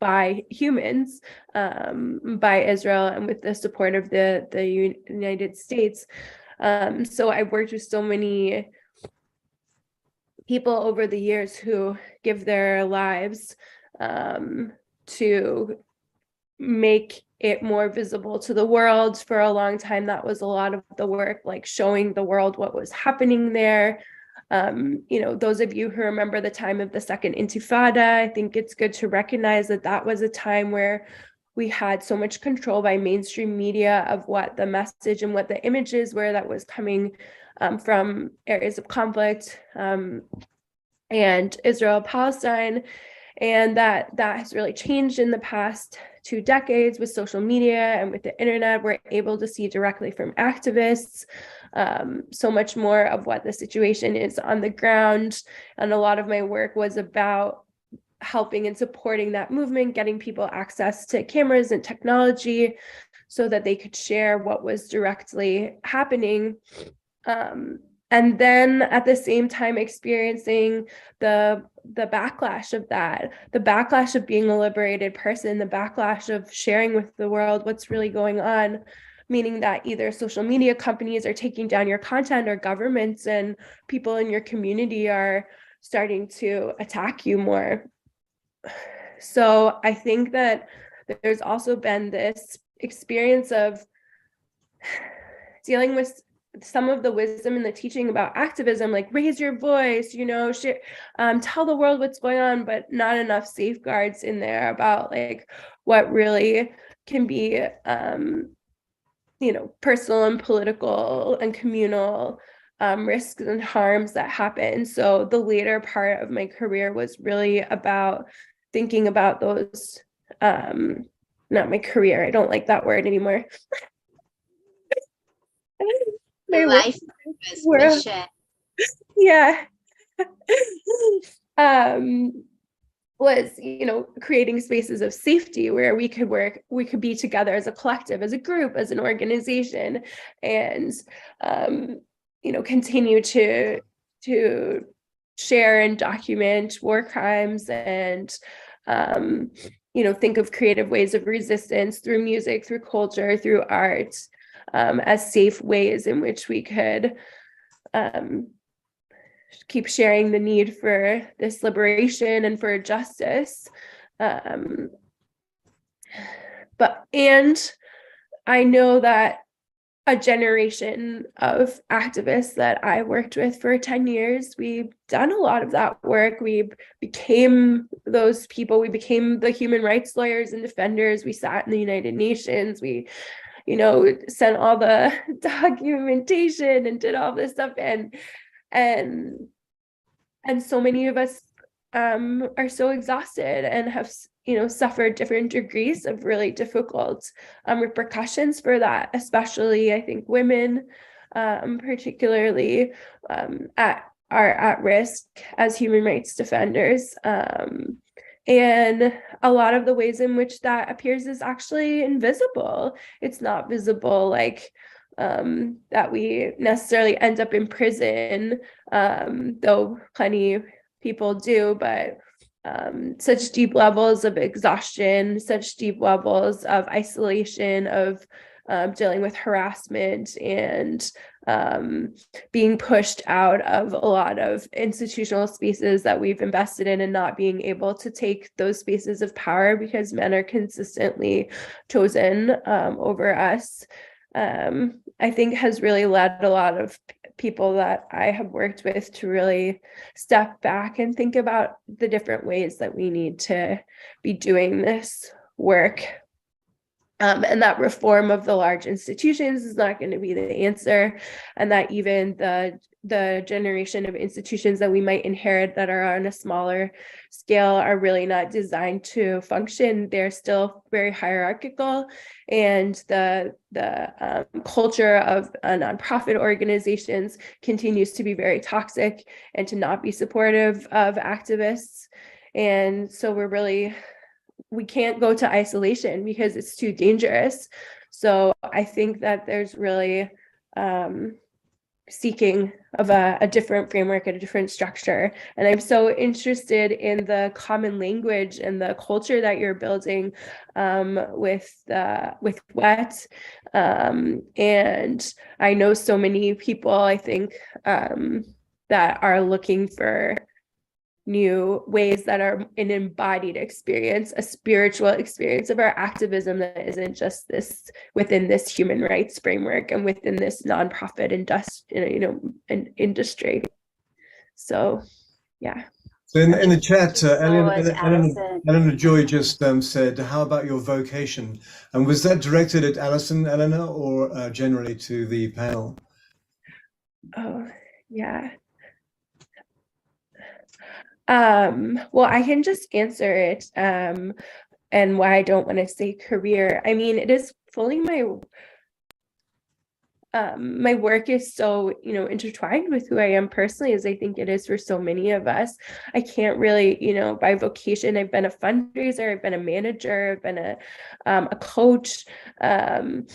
by humans, by Israel, and with the support of the United States. So I've worked with so many people over the years who give their lives to make it more visible to the world. For a long time, that was a lot of the work, like showing the world what was happening there. Those of you who remember the time of the Second Intifada, I think it's good to recognize that that was a time where we had so much control by mainstream media of what the message and what the images were that was coming from areas of conflict and Israel, Palestine. And that has really changed in the past 2 decades with social media and with the internet. We're able to see directly from activists so much more of what the situation is on the ground. And a lot of my work was about helping and supporting that movement, getting people access to cameras and technology so that they could share what was directly happening. And then at the same time experiencing the backlash of that, the backlash of being a liberated person, the backlash of sharing with the world what's really going on, meaning that either social media companies are taking down your content or governments and people in your community are starting to attack you more. So I think that there's also been this experience of dealing with some of the wisdom and the teaching about activism, like raise your voice, share, tell the world what's going on, but not enough safeguards in there about like what really can be, personal and political and communal risks and harms that happen. So the later part of my career was really about thinking about those, not my career, I don't like that word anymore. The life purpose, mission. Yeah. Was, creating spaces of safety where we could work, we could be together as a collective, as a group, as an organization, and, continue to share and document war crimes and, think of creative ways of resistance through music, through culture, through art, as safe ways in which we could keep sharing the need for this liberation and for justice. And I know that a generation of activists that I worked with for 10 years, we've done a lot of that work. We became those people. We became the human rights lawyers and defenders. We sat in the United Nations. We sent all the documentation and did all this stuff. And so many of us are so exhausted and have, suffered different degrees of really difficult repercussions for that, especially I think women, particularly are at risk as human rights defenders. And a lot of the ways in which that appears is actually invisible. It's not visible like that we necessarily end up in prison, though plenty people do, but such deep levels of exhaustion, such deep levels of isolation, of dealing with harassment and being pushed out of a lot of institutional spaces that we've invested in and not being able to take those spaces of power because men are consistently chosen over us. I think has really led a lot of people that I have worked with to really step back and think about the different ways that we need to be doing this work. And that reform of the large institutions is not going to be the answer, and that even the generation of institutions that we might inherit that are on a smaller scale are really not designed to function. They're still very hierarchical, and the culture of nonprofit organizations continues to be very toxic and to not be supportive of activists. And so we can't go to isolation because it's too dangerous. So I think that there's really seeking of a different framework and a different structure. And I'm so interested in the common language and the culture that you're building with WET. And I know so many people, I think, that are looking for new ways that are an embodied experience, a spiritual experience of our activism that isn't just this within this human rights framework and within this nonprofit industry. So, yeah. So in the chat, Thank you so much, Allison. Eleanor Joy just said, "How about your vocation?" And was that directed at Alison, Eleanor, or generally to the panel? Oh, yeah. Well, I can just answer it, and why I don't want to say career. I mean, it is fully my work is so, intertwined with who I am personally, as I think it is for so many of us. I can't really, by vocation, I've been a fundraiser, I've been a manager, I've been a coach, and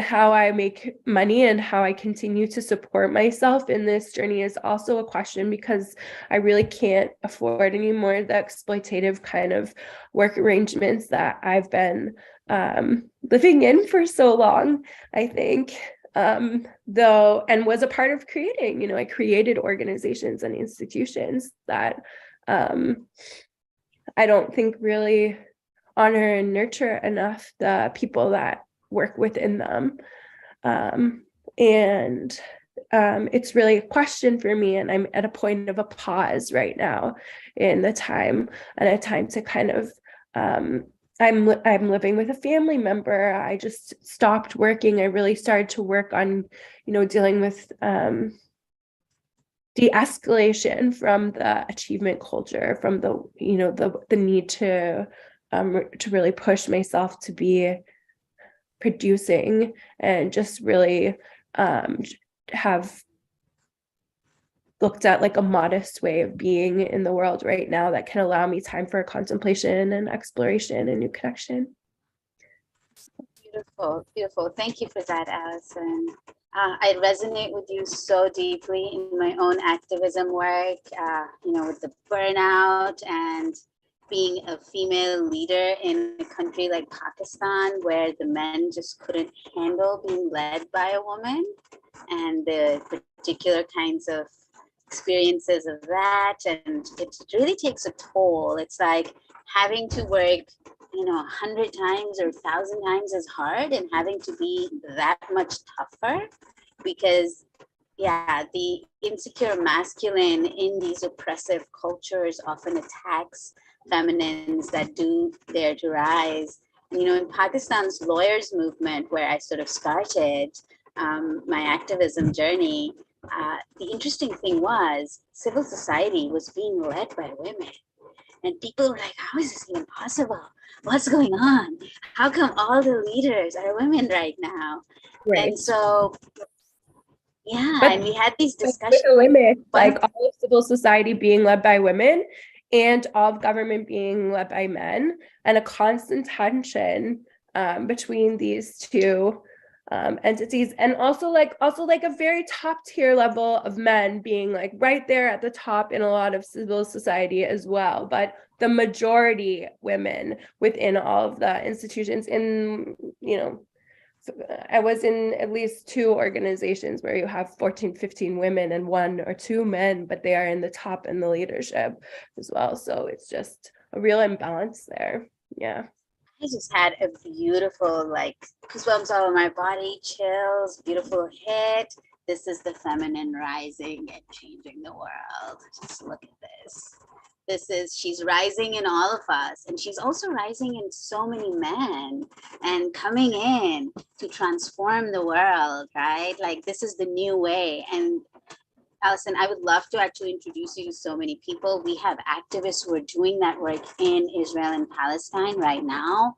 how I make money and how I continue to support myself in this journey is also a question, because I really can't afford anymore the exploitative kind of work arrangements that I've been living in for so long, I think, though, and was a part of creating. I created organizations and institutions that I don't think really honor and nurture enough the people that work within them. And it's really a question for me, and I'm at a point of a pause right now in the time, and a time to kind of I'm living with a family member. I just stopped working. I really started to work on, dealing with de-escalation from the achievement culture, from the need to really push myself to be producing, and just really have looked at like a modest way of being in the world right now that can allow me time for contemplation and exploration and new connection. Beautiful, beautiful. Thank you for that, Allison. I resonate with you so deeply in my own activism work, with the burnout and being a female leader in a country like Pakistan, where the men just couldn't handle being led by a woman, and the particular kinds of experiences of that. And it really takes a toll. It's like having to work 100 times or 1,000 times as hard, and having to be that much tougher, because the insecure masculine in these oppressive cultures often attacks feminines that do dare to rise. In Pakistan's lawyers movement, where I sort of started my activism journey, the interesting thing was civil society was being led by women. And people were like, how is this even possible? What's going on? How come all the leaders are women right now? Right. And so, and we had these discussions. Like all of civil society being led by women and all of government being led by men, and a constant tension between these two entities, and also like a very top tier level of men being like right there at the top in a lot of civil society as well, but the majority women within all of the institutions. I was in at least 2 organizations where you have 14, 15 women and 1 or 2 men, but they are in the top in the leadership as well. So it's just a real imbalance there. Yeah. I just had a beautiful, goosebumps all over my body, chills, beautiful hit. This is the feminine rising and changing the world. Just look at this. She's rising in all of us, and she's also rising in so many men and coming in to transform the world, right? Like, this is the new way. And Allison, I would love to actually introduce you to so many people. We have activists who are doing that work in Israel and Palestine right now.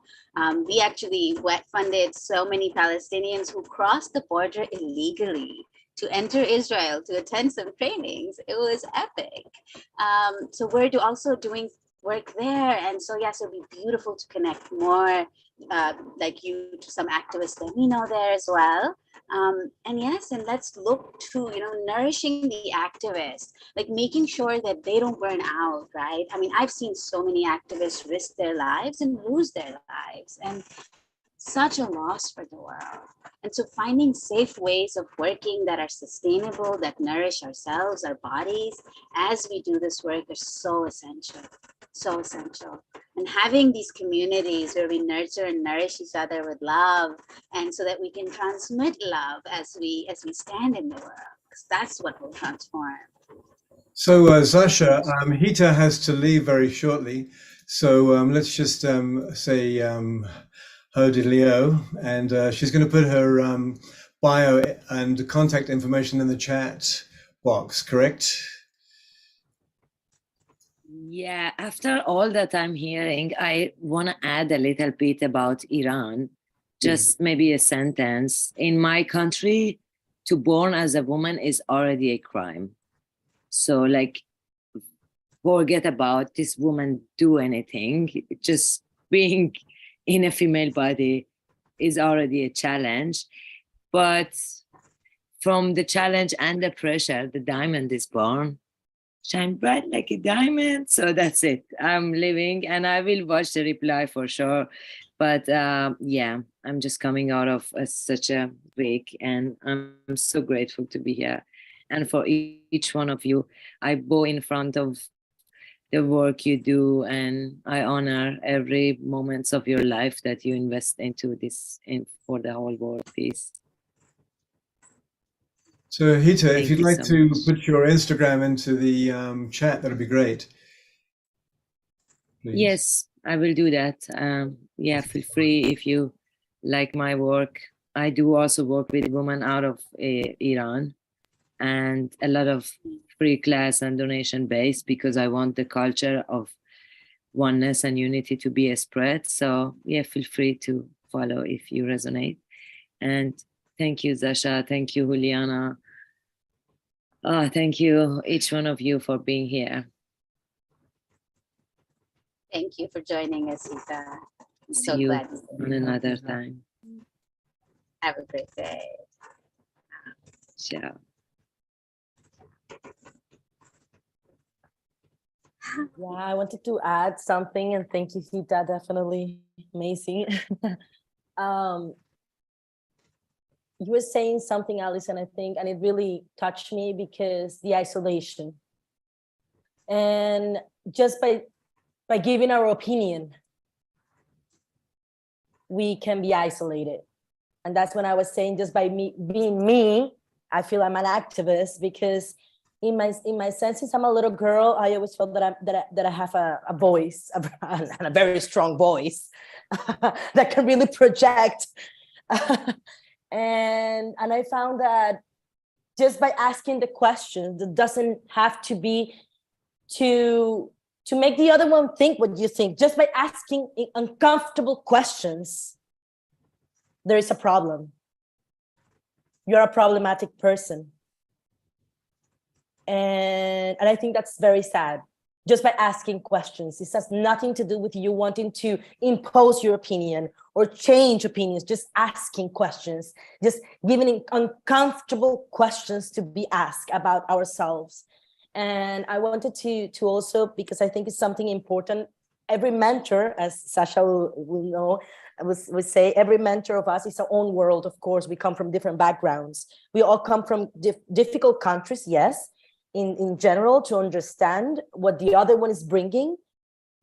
We actually funded so many Palestinians who crossed the border illegally to enter Israel to attend some trainings. It was epic. So we're also doing work there. And so, yes, it'll be beautiful to connect more like you to some activists that we know there as well. And yes, and let's look to, nourishing the activists, like making sure that they don't burn out, right? I mean, I've seen so many activists risk their lives and lose their lives, and such a loss for the world. And so finding safe ways of working that are sustainable, that nourish ourselves, our bodies, as we do this work are so essential, so essential. And having these communities where we nurture and nourish each other with love, and so that we can transmit love as we stand in the world, because that's what will transform. So, Sasha, Hita has to leave very shortly. So let's just say ho de Leo, and she's going to put her bio and contact information in the chat box, correct? Yeah, after all that I'm hearing, I want to add a little bit about Iran, just maybe a sentence. In my country, to born as a woman is already a crime. So like, forget about this woman do anything. Just being in a female body is already a challenge. But from the challenge and the pressure, the diamond is born. Shine bright like a diamond. So that's it. I'm leaving, and I will watch the reply for sure. But yeah, I'm just coming out of such a week, and I'm so grateful to be here. And for each one of you, I bow in front of the work you do, and I honor every moments of your life that you invest into this for the whole world peace. So Hita, Thank if you'd you like so to much. put your Instagram into the chat, that'd be great. Please. Yes, I will do that. Yeah, feel free if you like my work. I do also work with women out of Iran, and a lot of free class and donation based, because I want the culture of oneness and unity to be spread. So yeah, feel free to follow if you resonate. And thank you, Zasha. Thank you, Juliana. Oh, thank you, each one of you, for being here. Thank you for joining us, Ita. I'm See so you glad. on another time. Have a great day. Ciao. Yeah, I wanted to add something, and thank you, Hita, definitely amazing. You were saying something, Alison, I think, and it really touched me, because the isolation. And just by giving our opinion, we can be isolated. And that's when I was saying, just by me being me, I feel I'm an activist, because in my sense, since I'm a little girl, I always felt that I have a voice, and a very strong voice that can really project. And I found that just by asking the question, that doesn't have to be to make the other one think what you think. Just by asking uncomfortable questions, there is a problem. You're a problematic person. And I think that's very sad. Just by asking questions, this has nothing to do with you wanting to impose your opinion or change opinions. Just asking questions, just giving uncomfortable questions to be asked about ourselves. And I wanted to also, because I think it's something important, every mentor, as Sasha will know, would say, every mentor of us is our own world. Of course, we come from different backgrounds. We all come from difficult countries, yes, in general, to understand what the other one is bringing,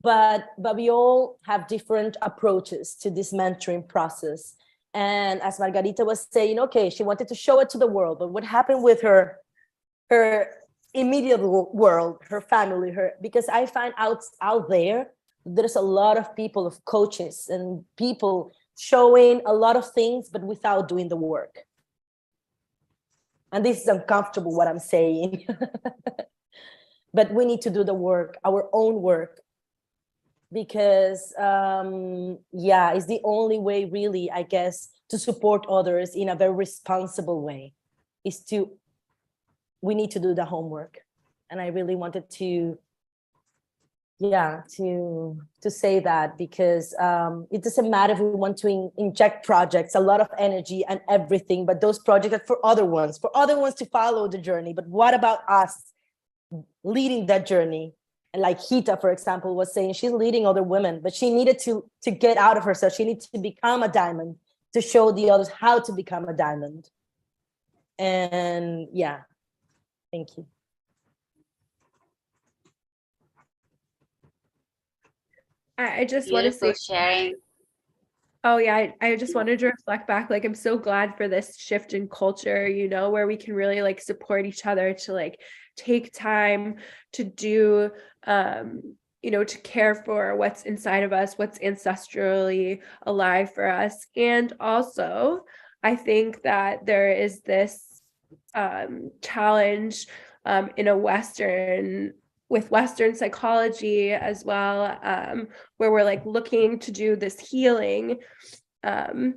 but we all have different approaches to this mentoring process. And as Margarita was saying, okay, she wanted to show it to the world, but what happened with her immediate world, her family, because I find out there's a lot of people, of coaches and people showing a lot of things, but without doing the work. And this is uncomfortable, what I'm saying. But we need to do the work, our own work, because yeah, it's the only way, really, I guess, to support others in a very responsible way, we need to do the homework. And I really wanted to, to say that, because it doesn't matter if we want to inject projects, a lot of energy and everything, but those projects are for other ones to follow the journey. But what about us leading that journey? And like Hita, for example, was saying, she's leading other women, but she needed to get out of herself. She needed to become a diamond to show the others how to become a diamond. And yeah, thank you. I just want to say, Beautiful sharing. oh yeah, I just wanted to reflect back. Like, I'm so glad for this shift in culture, you know, where we can really like support each other to like take time to do, you know, to care for what's inside of us, what's ancestrally alive for us. And also, I think that there is this challenge in a with Western psychology as well, where we're like looking to do this healing, and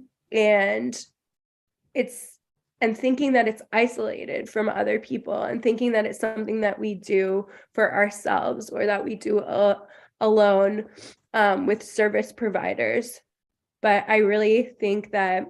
thinking that it's isolated from other people, and thinking that it's something that we do for ourselves, or that we do alone with service providers. But I really think that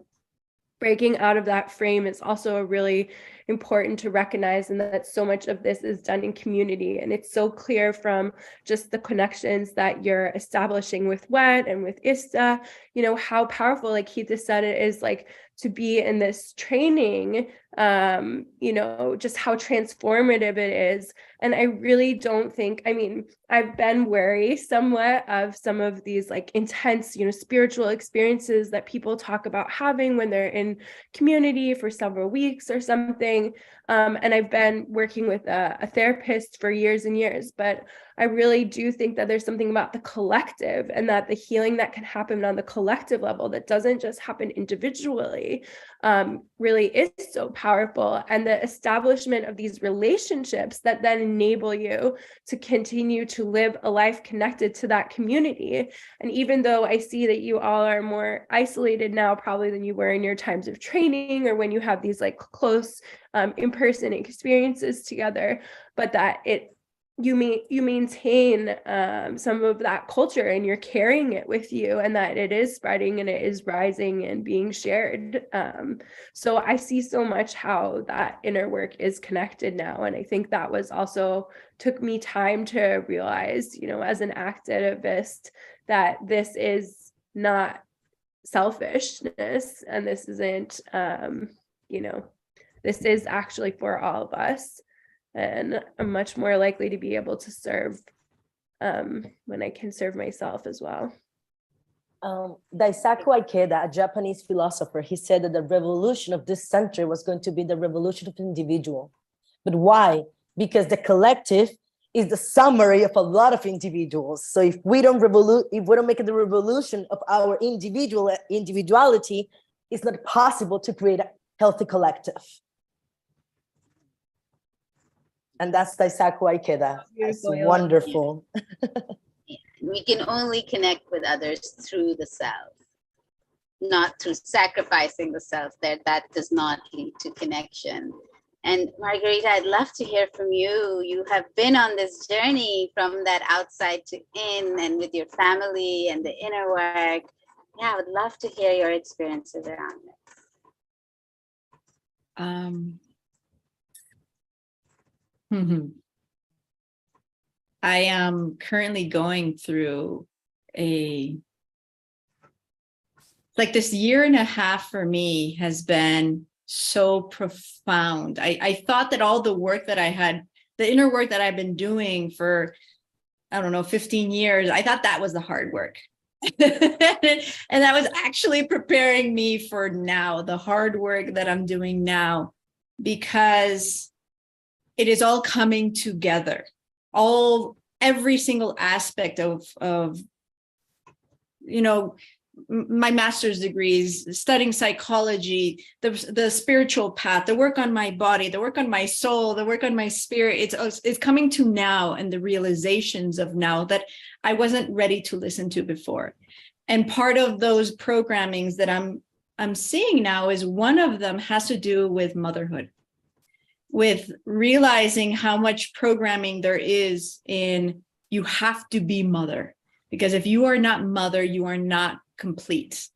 breaking out of that frame is also really important to recognize, and that so much of this is done in community. And it's so clear from just the connections that you're establishing with WET and with ISTA, you know, how powerful, like Hita said, it is like to be in this training, you know, just how transformative it is. And I really don't think, I mean, I've been wary somewhat of some of these like intense, you know, spiritual experiences that people talk about having when they're in community for several weeks or something. And I've been working with a therapist for years and years, but I really do think that there's something about the collective, and that the healing that can happen on the collective level that doesn't just happen individually really is so powerful. And the establishment of these relationships that then enable you to continue to live a life connected to that community. And even though I see that you all are more isolated now probably than you were in your times of training, or when you have these like close in-person experiences together, but that you maintain some of that culture, and you're carrying it with you, and that it is spreading and it is rising and being shared. So I see so much how that inner work is connected now. And I think that was also took me time to realize, you know, as an activist, that this is not selfishness, and this isn't, you know, this is actually for all of us. And I'm much more likely to be able to serve when I can serve myself as well. Daisaku Ikeda, a Japanese philosopher, he said that the revolution of this century was going to be the revolution of the individual. But why? Because the collective is the summary of a lot of individuals. So if we don't make it the revolution of our individuality, it's not possible to create a healthy collective. And that's Daisaku Ikeda. That's wonderful. We can only connect with others through the self, not through sacrificing the self. That does not lead to connection. And Margarita, I'd love to hear from you. You have been on this journey from that outside to in, and with your family and the inner work. Yeah, I would love to hear your experiences around this. I am currently going through this year and a half for me has been so profound. I thought that all the work that I had, the inner work that I've been doing for, I don't know, 15 years, I thought that was the hard work. And that was actually preparing me for now, the hard work that I'm doing now, because it is all coming together. Every single aspect of you know, my master's degrees, studying psychology, the spiritual path, the work on my body, the work on my soul, the work on my spirit, it's coming to now, and the realizations of now that I wasn't ready to listen to before. And part of those programmings that I'm seeing now is one of them has to do with motherhood, with realizing how much programming there is in You have to be mother, because if you are not mother, you are not complete.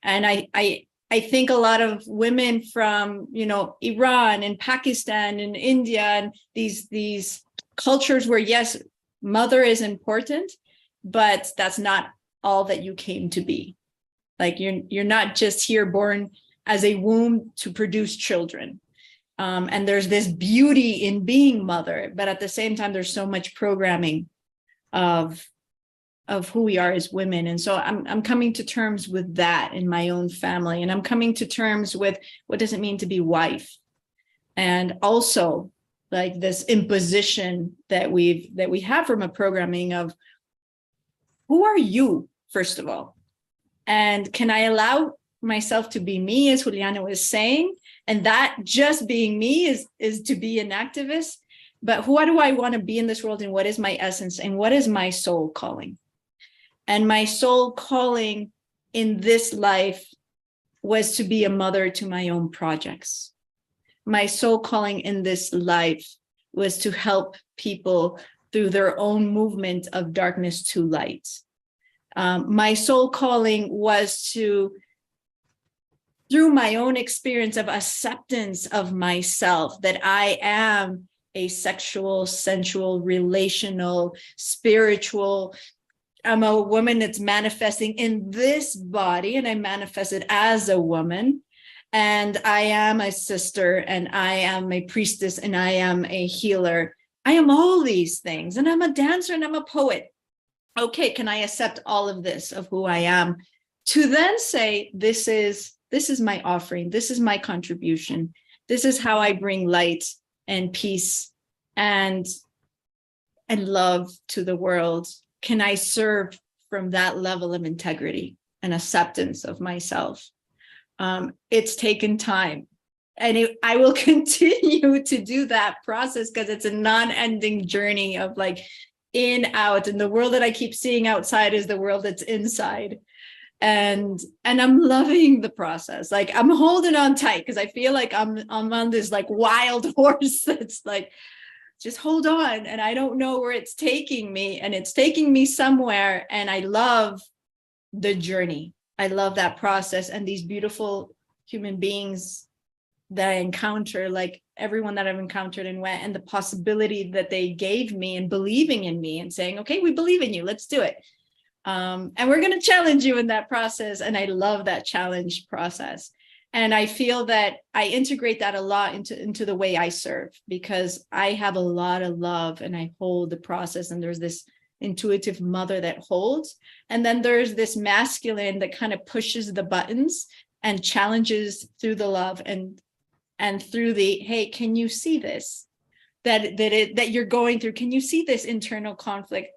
And I think a lot of women from, you know, Iran and Pakistan and India and these cultures where, yes, mother is important, but that's not all that you came to be. Like you're not just here born as a womb to produce children. And there's this beauty in being mother, but at the same time, there's so much programming of who we are as women. And so I'm coming to terms with that in my own family. And I'm coming to terms with what does it mean to be wife? And also like this imposition that we have from a programming of who are you, first of all? And can I allow myself to be me, as Juliana was saying? And that just being me is to be an activist. But who do I want to be in this world? And what is my essence? And what is my soul calling? And my soul calling in this life was to be a mother to my own projects. My soul calling in this life was to help people through their own movement of darkness to light. My soul calling was to, through my own experience of acceptance of myself, that I am a sexual, sensual, relational, spiritual. I'm a woman that's manifesting in this body, and I manifest it as a woman. And I am a sister, and I am a priestess, and I am a healer. I am all these things, and I'm a dancer, and I'm a poet. Okay, can I accept all of this of who I am? To then say, this is my offering, this is my contribution, this is how I bring light and peace and love to the world. Can I serve from that level of integrity and acceptance of myself? It's taken time, and I will continue to do that process because it's a non-ending journey of like in, out, and the world that I keep seeing outside is the world that's inside. And I'm loving the process. Like I'm holding on tight because I feel like I'm on this like wild horse that's like, just hold on. And I don't know where it's taking me, and it's taking me somewhere. And I love the journey. I love that process and these beautiful human beings that I encounter, like everyone that I've encountered and went, and the possibility that they gave me and believing in me and saying, okay, we believe in you, let's do it. And we're going to challenge you in that process. And I love that challenge process. And I feel that I integrate that a lot into the way I serve, because I have a lot of love and I hold the process, and there's this intuitive mother that holds. And then there's this masculine that kind of pushes the buttons and challenges through the love and through the, hey, can you see this? That you're going through? Can you see this internal conflict?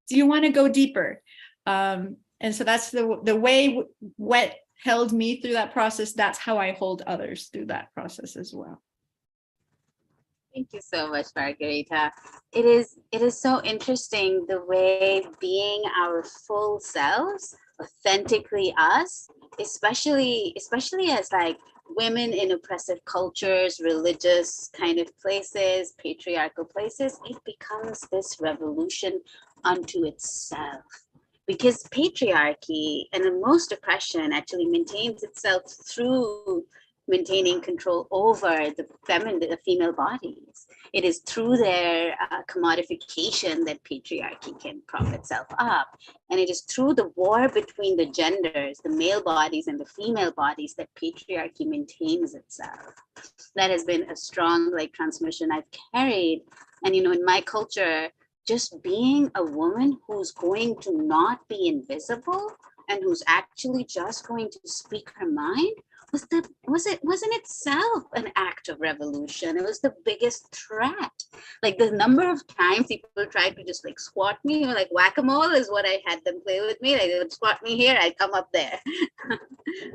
Do you want to go deeper? And so that's the way Wet held me through that process. That's how I hold others through that process as well. Thank you so much, Margarita. It is so interesting the way being our full selves, authentically us, especially as like women in oppressive cultures, religious kind of places, patriarchal places, it becomes this revolution unto itself. Because patriarchy and the most oppression actually maintains itself through maintaining control over the female bodies. It is through their commodification that patriarchy can prop itself up. And it is through the war between the genders, the male bodies and the female bodies, that patriarchy maintains itself. That has been a strong like transmission I've carried. And you know, in my culture, just being a woman who's going to not be invisible and who's actually just going to speak her mind was in itself an act of revolution. It was the biggest threat. Like the number of times people tried to just like squat me, or like whack-a-mole is what I had them play with me. Like they would squat me here, I'd come up there.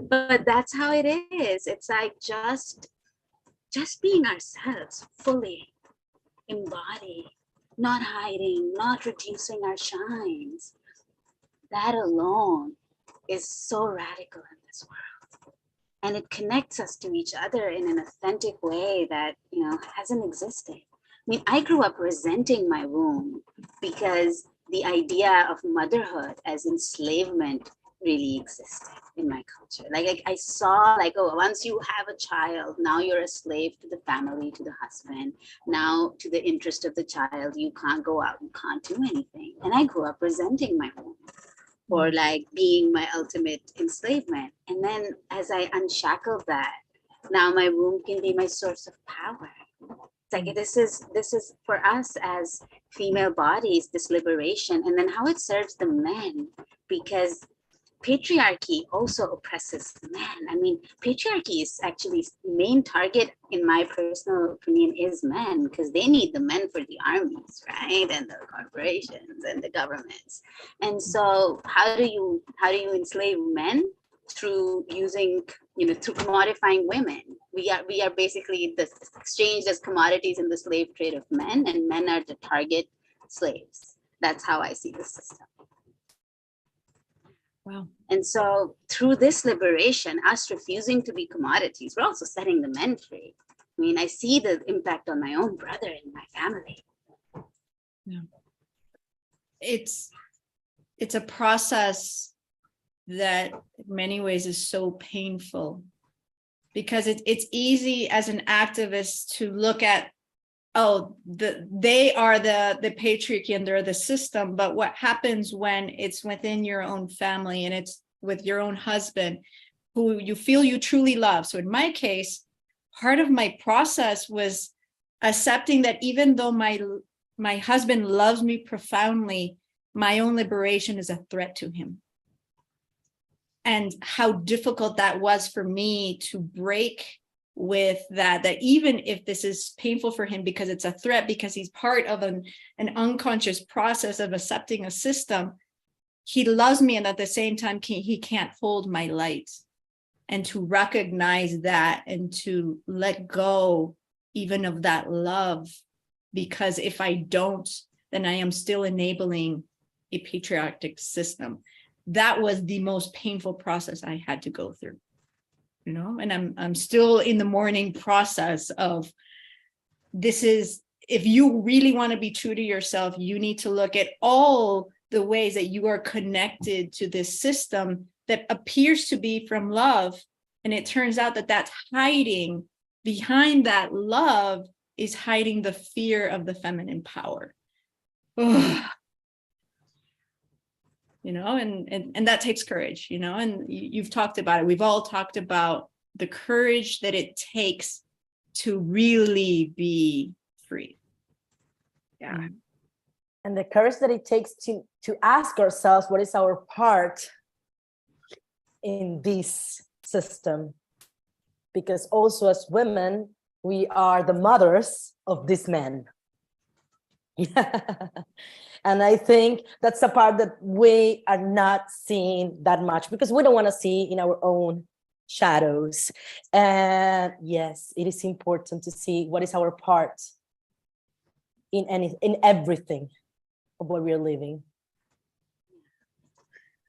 But that's how it is. It's like just being ourselves fully embodied, not hiding, not reducing our shines. That alone is so radical in this world. And it connects us to each other in an authentic way that, you know, hasn't existed. I mean, I grew up resenting my womb because the idea of motherhood as enslavement really existed in my culture. Like I saw like, oh, once you have a child, now you're a slave to the family, to the husband, now to the interest of the child, you can't go out, you can't do anything. And I grew up resenting my home for like being my ultimate enslavement. And then as I unshackled that, now my womb can be my source of power. It's like this is for us as female bodies, this liberation, and then how it serves the men, because patriarchy also oppresses men. I mean, patriarchy is actually main target, in my personal opinion, is men, because they need the men for the armies, right? And the corporations and the governments. And so how do you enslave men? Through using, through commodifying women. We are basically exchanged as commodities in the slave trade of men, and men are the target slaves. That's how I see the system. Wow. And so through this liberation, us refusing to be commodities, we're also setting the men free. I mean, I see the impact on my own brother and my family. Yeah. It's a process that in many ways is so painful, because it's easy as an activist to look at, oh, they are the patriarchy and they're the system. But what happens when it's within your own family and it's with your own husband who you feel you truly love? So in my case, part of my process was accepting that even though my husband loves me profoundly, my own liberation is a threat to him. And how difficult that was for me to break with that even if this is painful for him because it's a threat, because he's part of an unconscious process of accepting a system, he loves me, and at the same time he can't hold my light. And to recognize that and to let go even of that love, because if I don't, then I am still enabling a patriarchic system. That was the most painful process I had to go through, and I'm still in the mourning process of this. Is, if you really want to be true to yourself, you need to look at all the ways that you are connected to this system that appears to be from love. And it turns out that that's hiding behind that love is hiding the fear of the feminine power. Ugh. And that takes courage, and you've talked about it. We've all talked about the courage that it takes to really be free. Yeah. And the courage that it takes to ask ourselves, what is our part in this system? Because also as women, we are the mothers of these men. And I think that's a part that we are not seeing that much, because we don't want to see in our own shadows. And yes, it is important to see what is our part in everything of what we are living.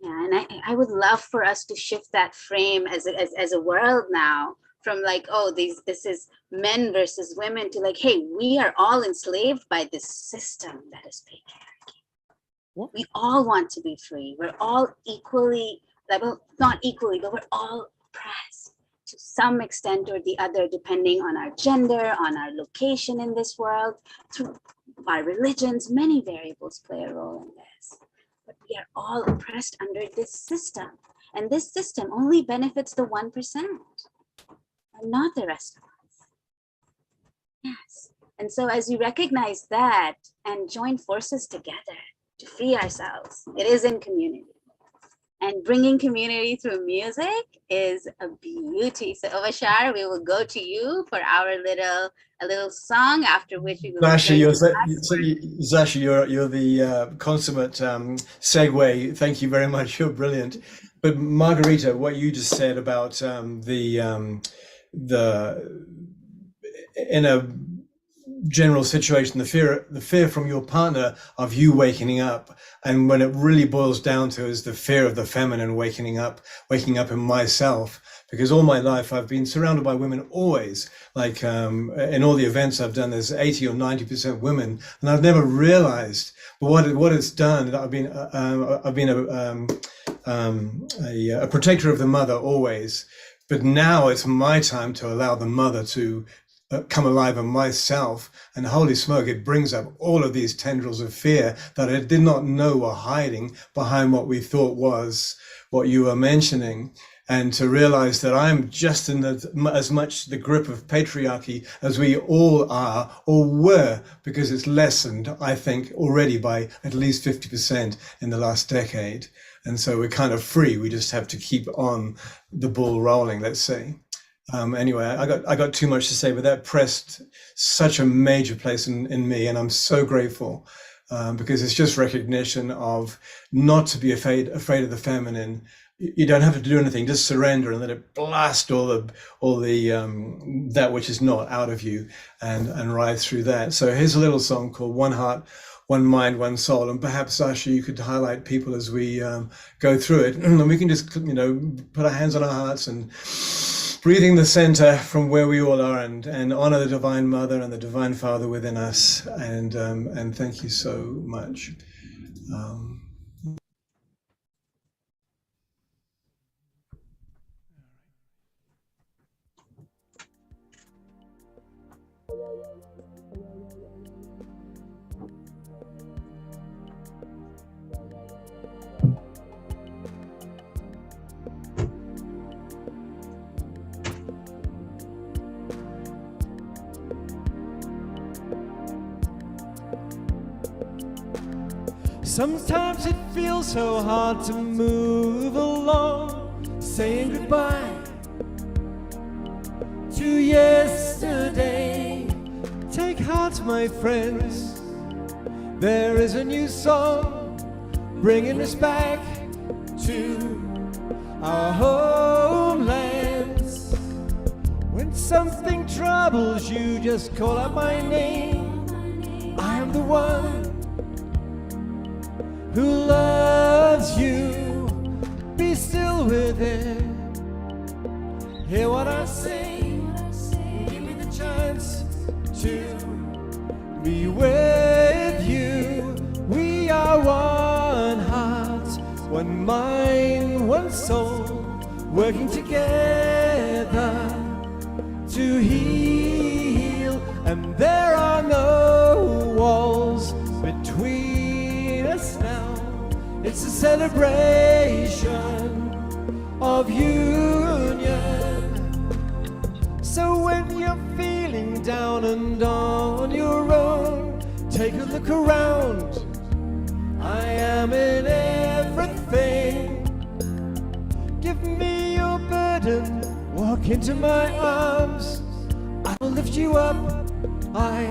Yeah, and I would love for us to shift that frame as a world now, from like, oh, this is men versus women, to like, hey, we are all enslaved by this system that is patriarchy. Yeah. We all want to be free. We're all equally, well, not equally, but we're all oppressed to some extent or the other, depending on our gender, on our location in this world, through our religions. Many variables play a role in this. But we are all oppressed under this system. And this system only benefits the 1%, and not the rest of us. Yes. And so as we recognize that and join forces together to free ourselves, it is in community. And bringing community through music is a beauty. So Ovashar, we will go to you for our little song, after which we will. Zasha, you're the consummate segue. Thank you very much. You're brilliant. But Margarita, what you just said about in a general situation, the fear from your partner of you waking up. And when it really boils down to is the fear of the feminine waking up in myself. Because all my life I've been surrounded by women always, like in all the events I've done, there's 80 or 90% women, and I've never realized. But what it's done, I've been a protector of the mother always, but now it's my time to allow the mother to come alive in myself. And holy smoke, it brings up all of these tendrils of fear that I did not know were hiding behind what we thought was what you were mentioning. And to realize that I'm just in as much the grip of patriarchy as we all are or were, because it's lessened, I think, already by at least 50% in the last decade. And so we're kind of free. We just have to keep on the ball rolling, let's say. Anyway, I got too much to say, but that pressed such a major place in me, and I'm so grateful because it's just recognition of not to be afraid of the feminine. You don't have to do anything; just surrender and let it blast all the that which is not out of you, and ride through that. So here's a little song called "One Heart, One Mind, One Soul," and perhaps Sasha, you could highlight people as we go through it, and we can just put our hands on our hearts and breathing the center from where we all are, and honor the Divine Mother and the Divine Father within us, and thank you so much. Sometimes it feels so hard to move along, saying goodbye to yesterday. Take heart, my friends, there is a new song bringing us back to our homelands. When something troubles you, just call out my name. I am the one who loves you. Be still with it. Hear what I say. Give me the chance to be with you. We are one heart, one mind, one soul, working together to heal. And there are no walls between us now. It's a celebration of union. So when you're feeling down and on your own, take a look around. I am in everything. Give me your burden, walk into my arms. I will lift you up, I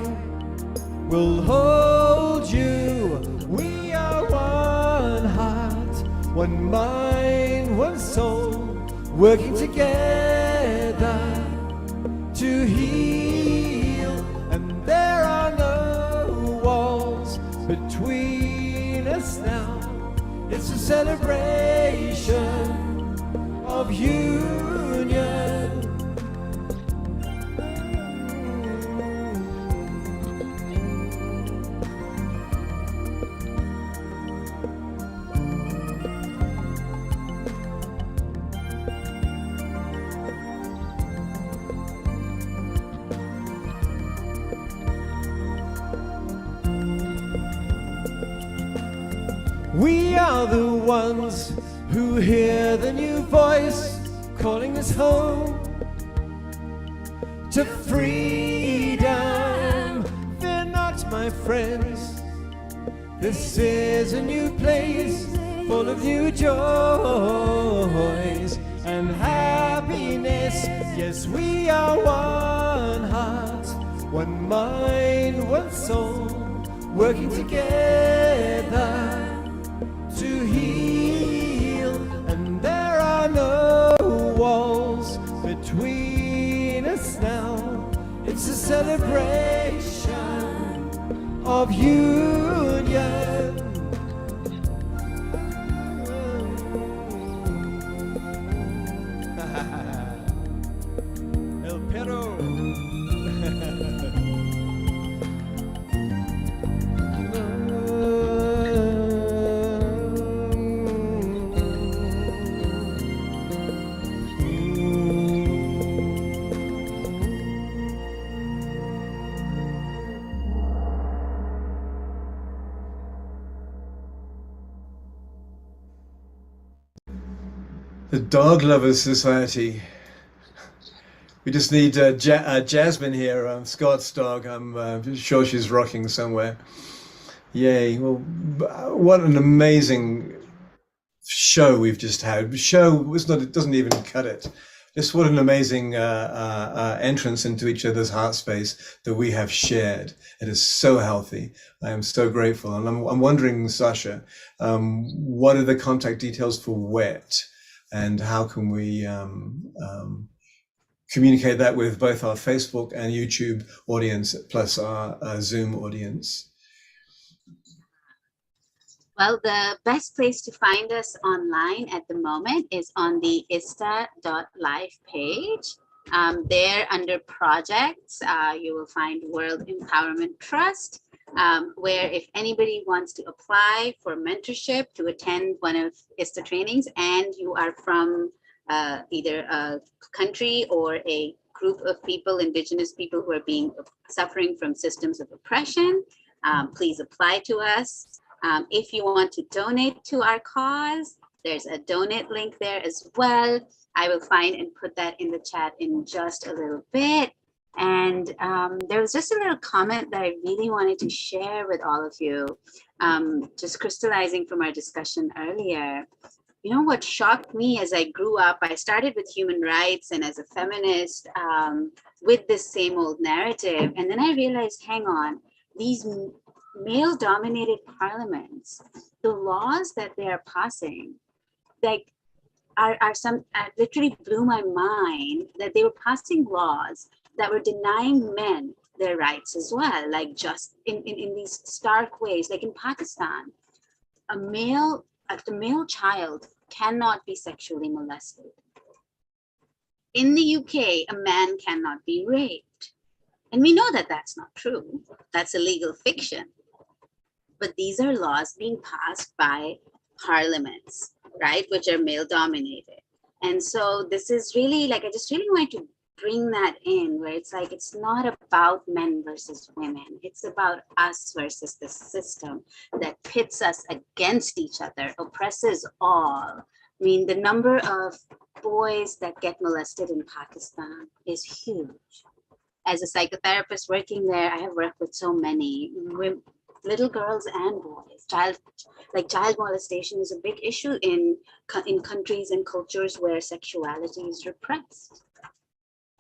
will hold you. We are one heart, one mind, one soul, working together to heal. And there are no walls between us now. It's a celebration of union. We are the ones who hear the new voice calling us home to freedom. Fear not, my friends, this is a new place full of new joys and happiness. Yes, we are one heart, one mind, one soul, working together to heal. And there are no walls between us now. It's a celebration of union. El Perro. The Dog Lovers Society. We just need Jasmine here, Scott's dog. I'm sure she's rocking somewhere. Yay. Well, what an amazing show we've just had. It doesn't even cut it. Just what an amazing entrance into each other's heart space that we have shared. It is so healthy. I am so grateful. And I'm wondering, Sasha, what are the contact details for WET? And how can we communicate that with both our Facebook and YouTube audience, plus our Zoom audience? Well, the best place to find us online at the moment is on the ista.life page. There under projects, you will find World Empowerment Trust, where if anybody wants to apply for mentorship to attend one of ISTA trainings and you are from either a country or a group of people, indigenous people who are suffering from systems of oppression, please apply to us. If you want to donate to our cause, there's a donate link there as well. I will find and put that in the chat in just a little bit. And there was just a little comment that I really wanted to share with all of you, just crystallizing from our discussion earlier. You know what shocked me as I grew up, I started with human rights and as a feminist with this same old narrative. And then I realized, hang on, these male-dominated parliaments, the laws that they are passing, like literally blew my mind that they were passing laws that were denying men their rights as well, like just in these stark ways. Like in Pakistan, the male child cannot be sexually molested. In the UK, a man cannot be raped. And we know that that's not true. That's a legal fiction. But these are laws being passed by parliaments, right, which are male dominated. And so this is really like, I just really want to bring that in, where it's like, it's not about men versus women. It's about us versus the system that pits us against each other, oppresses all. I mean, the number of boys that get molested in Pakistan is huge. As a psychotherapist working there, I have worked with so many women, little girls and boys. Child molestation is a big issue in countries and cultures where sexuality is repressed.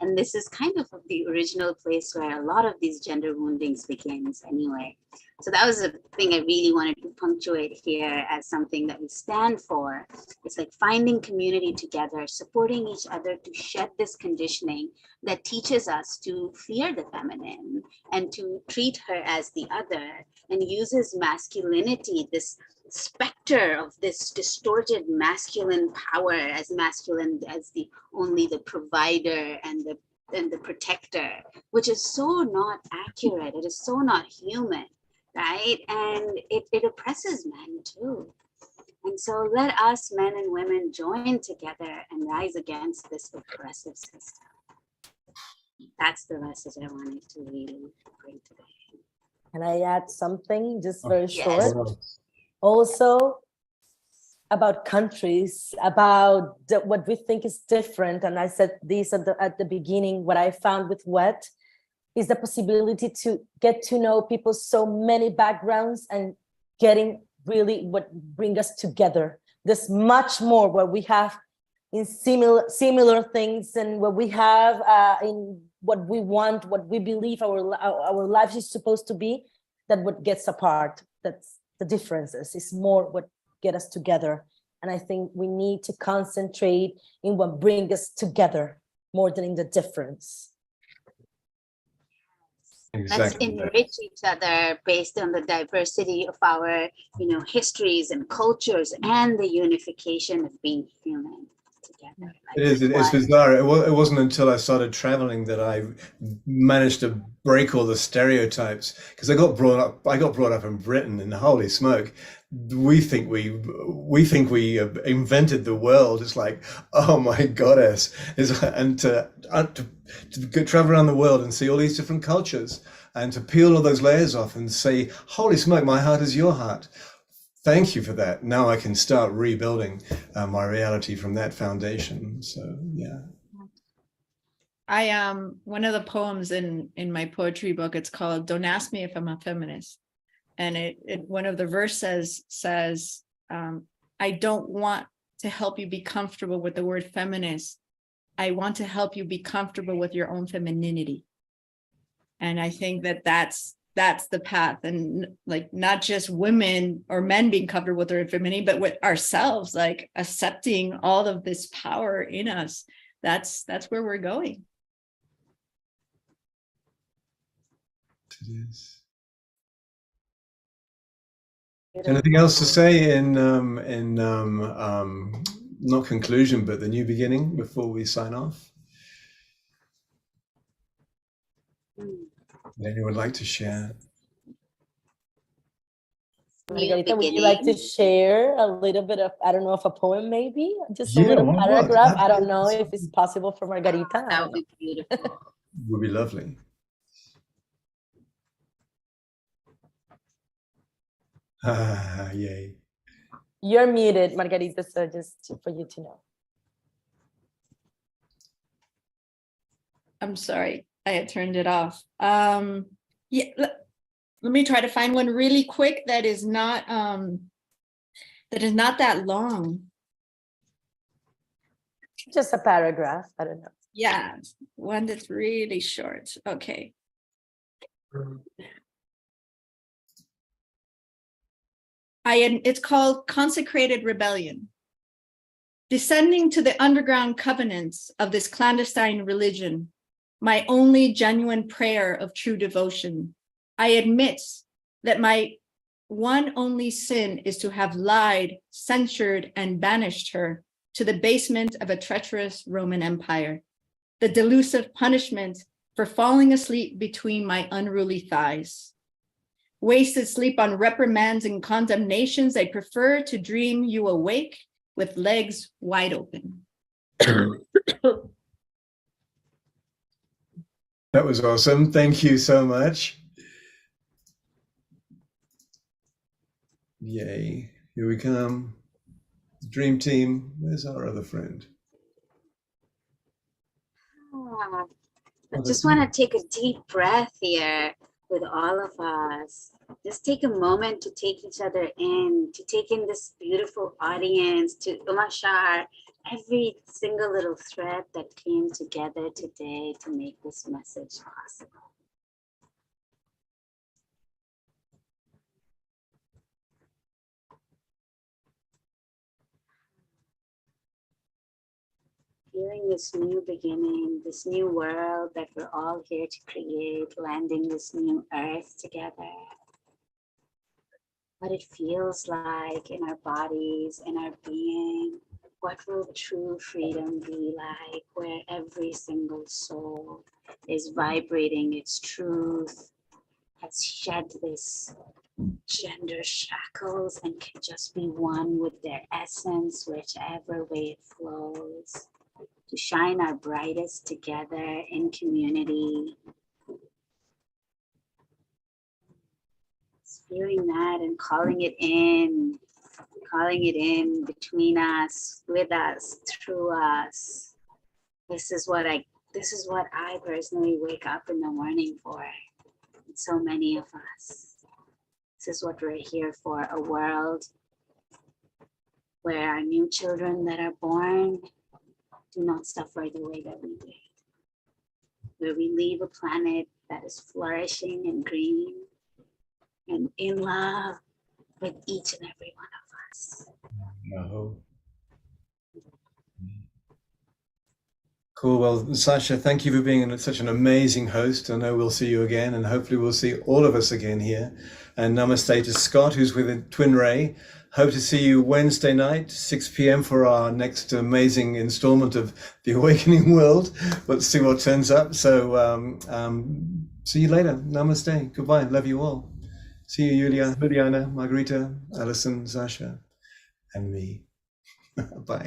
And this is kind of the original place where a lot of these gender woundings begins anyway. So that was a thing I really wanted to punctuate here as something that we stand for. It's like finding community together, supporting each other to shed this conditioning that teaches us to fear the feminine and to treat her as the other, and uses masculinity, this specter of this distorted masculine power, as masculine as only the provider and the protector, which is so not accurate. It is so not human, right? And it oppresses men too. And so let us, men and women, join together and rise against this oppressive system. That's the message I wanted to really bring today. Can I add something just very short? Yes. Also about countries, about what we think is different. And I said this at the beginning, what I found with WET is the possibility to get to know people's so many backgrounds and getting really what bring us together. There's much more what we have in similar things, and what we have in what we want, what we believe our lives is supposed to be, that what gets apart. That's the differences. It's more what get us together. And I think we need to concentrate in what brings us together more than in the difference. Let's Exactly. enrich each other based on the diversity of our, histories and cultures and the unification of being human together. It is. It's bizarre. It wasn't until I started traveling that I managed to break all the stereotypes. Because I got brought up in Britain, and holy smoke, we think we invented the world. It's like, oh my goddess! And to travel around the world and see all these different cultures, and to peel all those layers off and say, holy smoke, my heart is your heart. Thank you for that. Now I can start rebuilding my reality from that foundation. So yeah. I one of the poems in my poetry book, it's called "Don't Ask Me If I'm a Feminist," and it one of the verses says, "I don't want to help you be comfortable with the word feminist. I want to help you be comfortable with your own femininity." And I think that that's the path, and like not just women or men being comfortable with their femininity, but with ourselves, like accepting all of this power in us. That's where we're going. It is. Anything else to say in not conclusion, but the new beginning before we sign off? Would anyone like to share? Margarita, would you like to share a little bit of, I don't know, of a poem maybe? Just a Yeah, little why not? paragraph. I don't know if it's possible for Margarita. That would be beautiful. Would be lovely. Ah, yay. You're muted, Margarita, so just for you to know. I'm sorry, I had turned it off. Yeah, let me try to find one really quick that is not that long. Just a paragraph, I don't know. Yeah, one that's really short. Okay. It's called Consecrated Rebellion. Descending to the underground covenants of this clandestine religion, my only genuine prayer of true devotion, I admit that my one only sin is to have lied, censured, and banished her to the basement of a treacherous Roman Empire, the delusive punishment for falling asleep between my unruly thighs. Wasted sleep on reprimands and condemnations, I prefer to dream you awake with legs wide open. That was awesome. Thank you so much. Yay. Here we come. Dream team. Where's our other friend? I just want to take a deep breath here with all of us. Just take a moment to take each other in, to take in this beautiful audience, to umashar every single little thread that came together today to make this message possible. Feeling this new beginning, this new world that we're all here to create, landing this new earth together. What it feels like in our bodies, in our being. What will true freedom be like, where every single soul is vibrating its truth, has shed this gender shackles and can just be one with their essence, whichever way it flows. To shine our brightest together in community. Just feeling that and calling it in between us, with us, through us. This is what I personally wake up in the morning for. And so many of us. This is what we're here for, a world where our new children that are born do not suffer the way that we did. Where we leave a planet that is flourishing and green and in love with each and every one of us. No. Cool. Well, Sasha, thank you for being such an amazing host. I know we'll see you again, and hopefully we'll see all of us again here. And namaste to Scott, who's with Twin Ray. Hope to see you Wednesday night, 6 p.m. for our next amazing installment of The Awakening World. Let's see what turns up. So see you later. Namaste. Goodbye. Love you all. See you, Juliana, Margarita, Alison, Sasha, and me. Bye.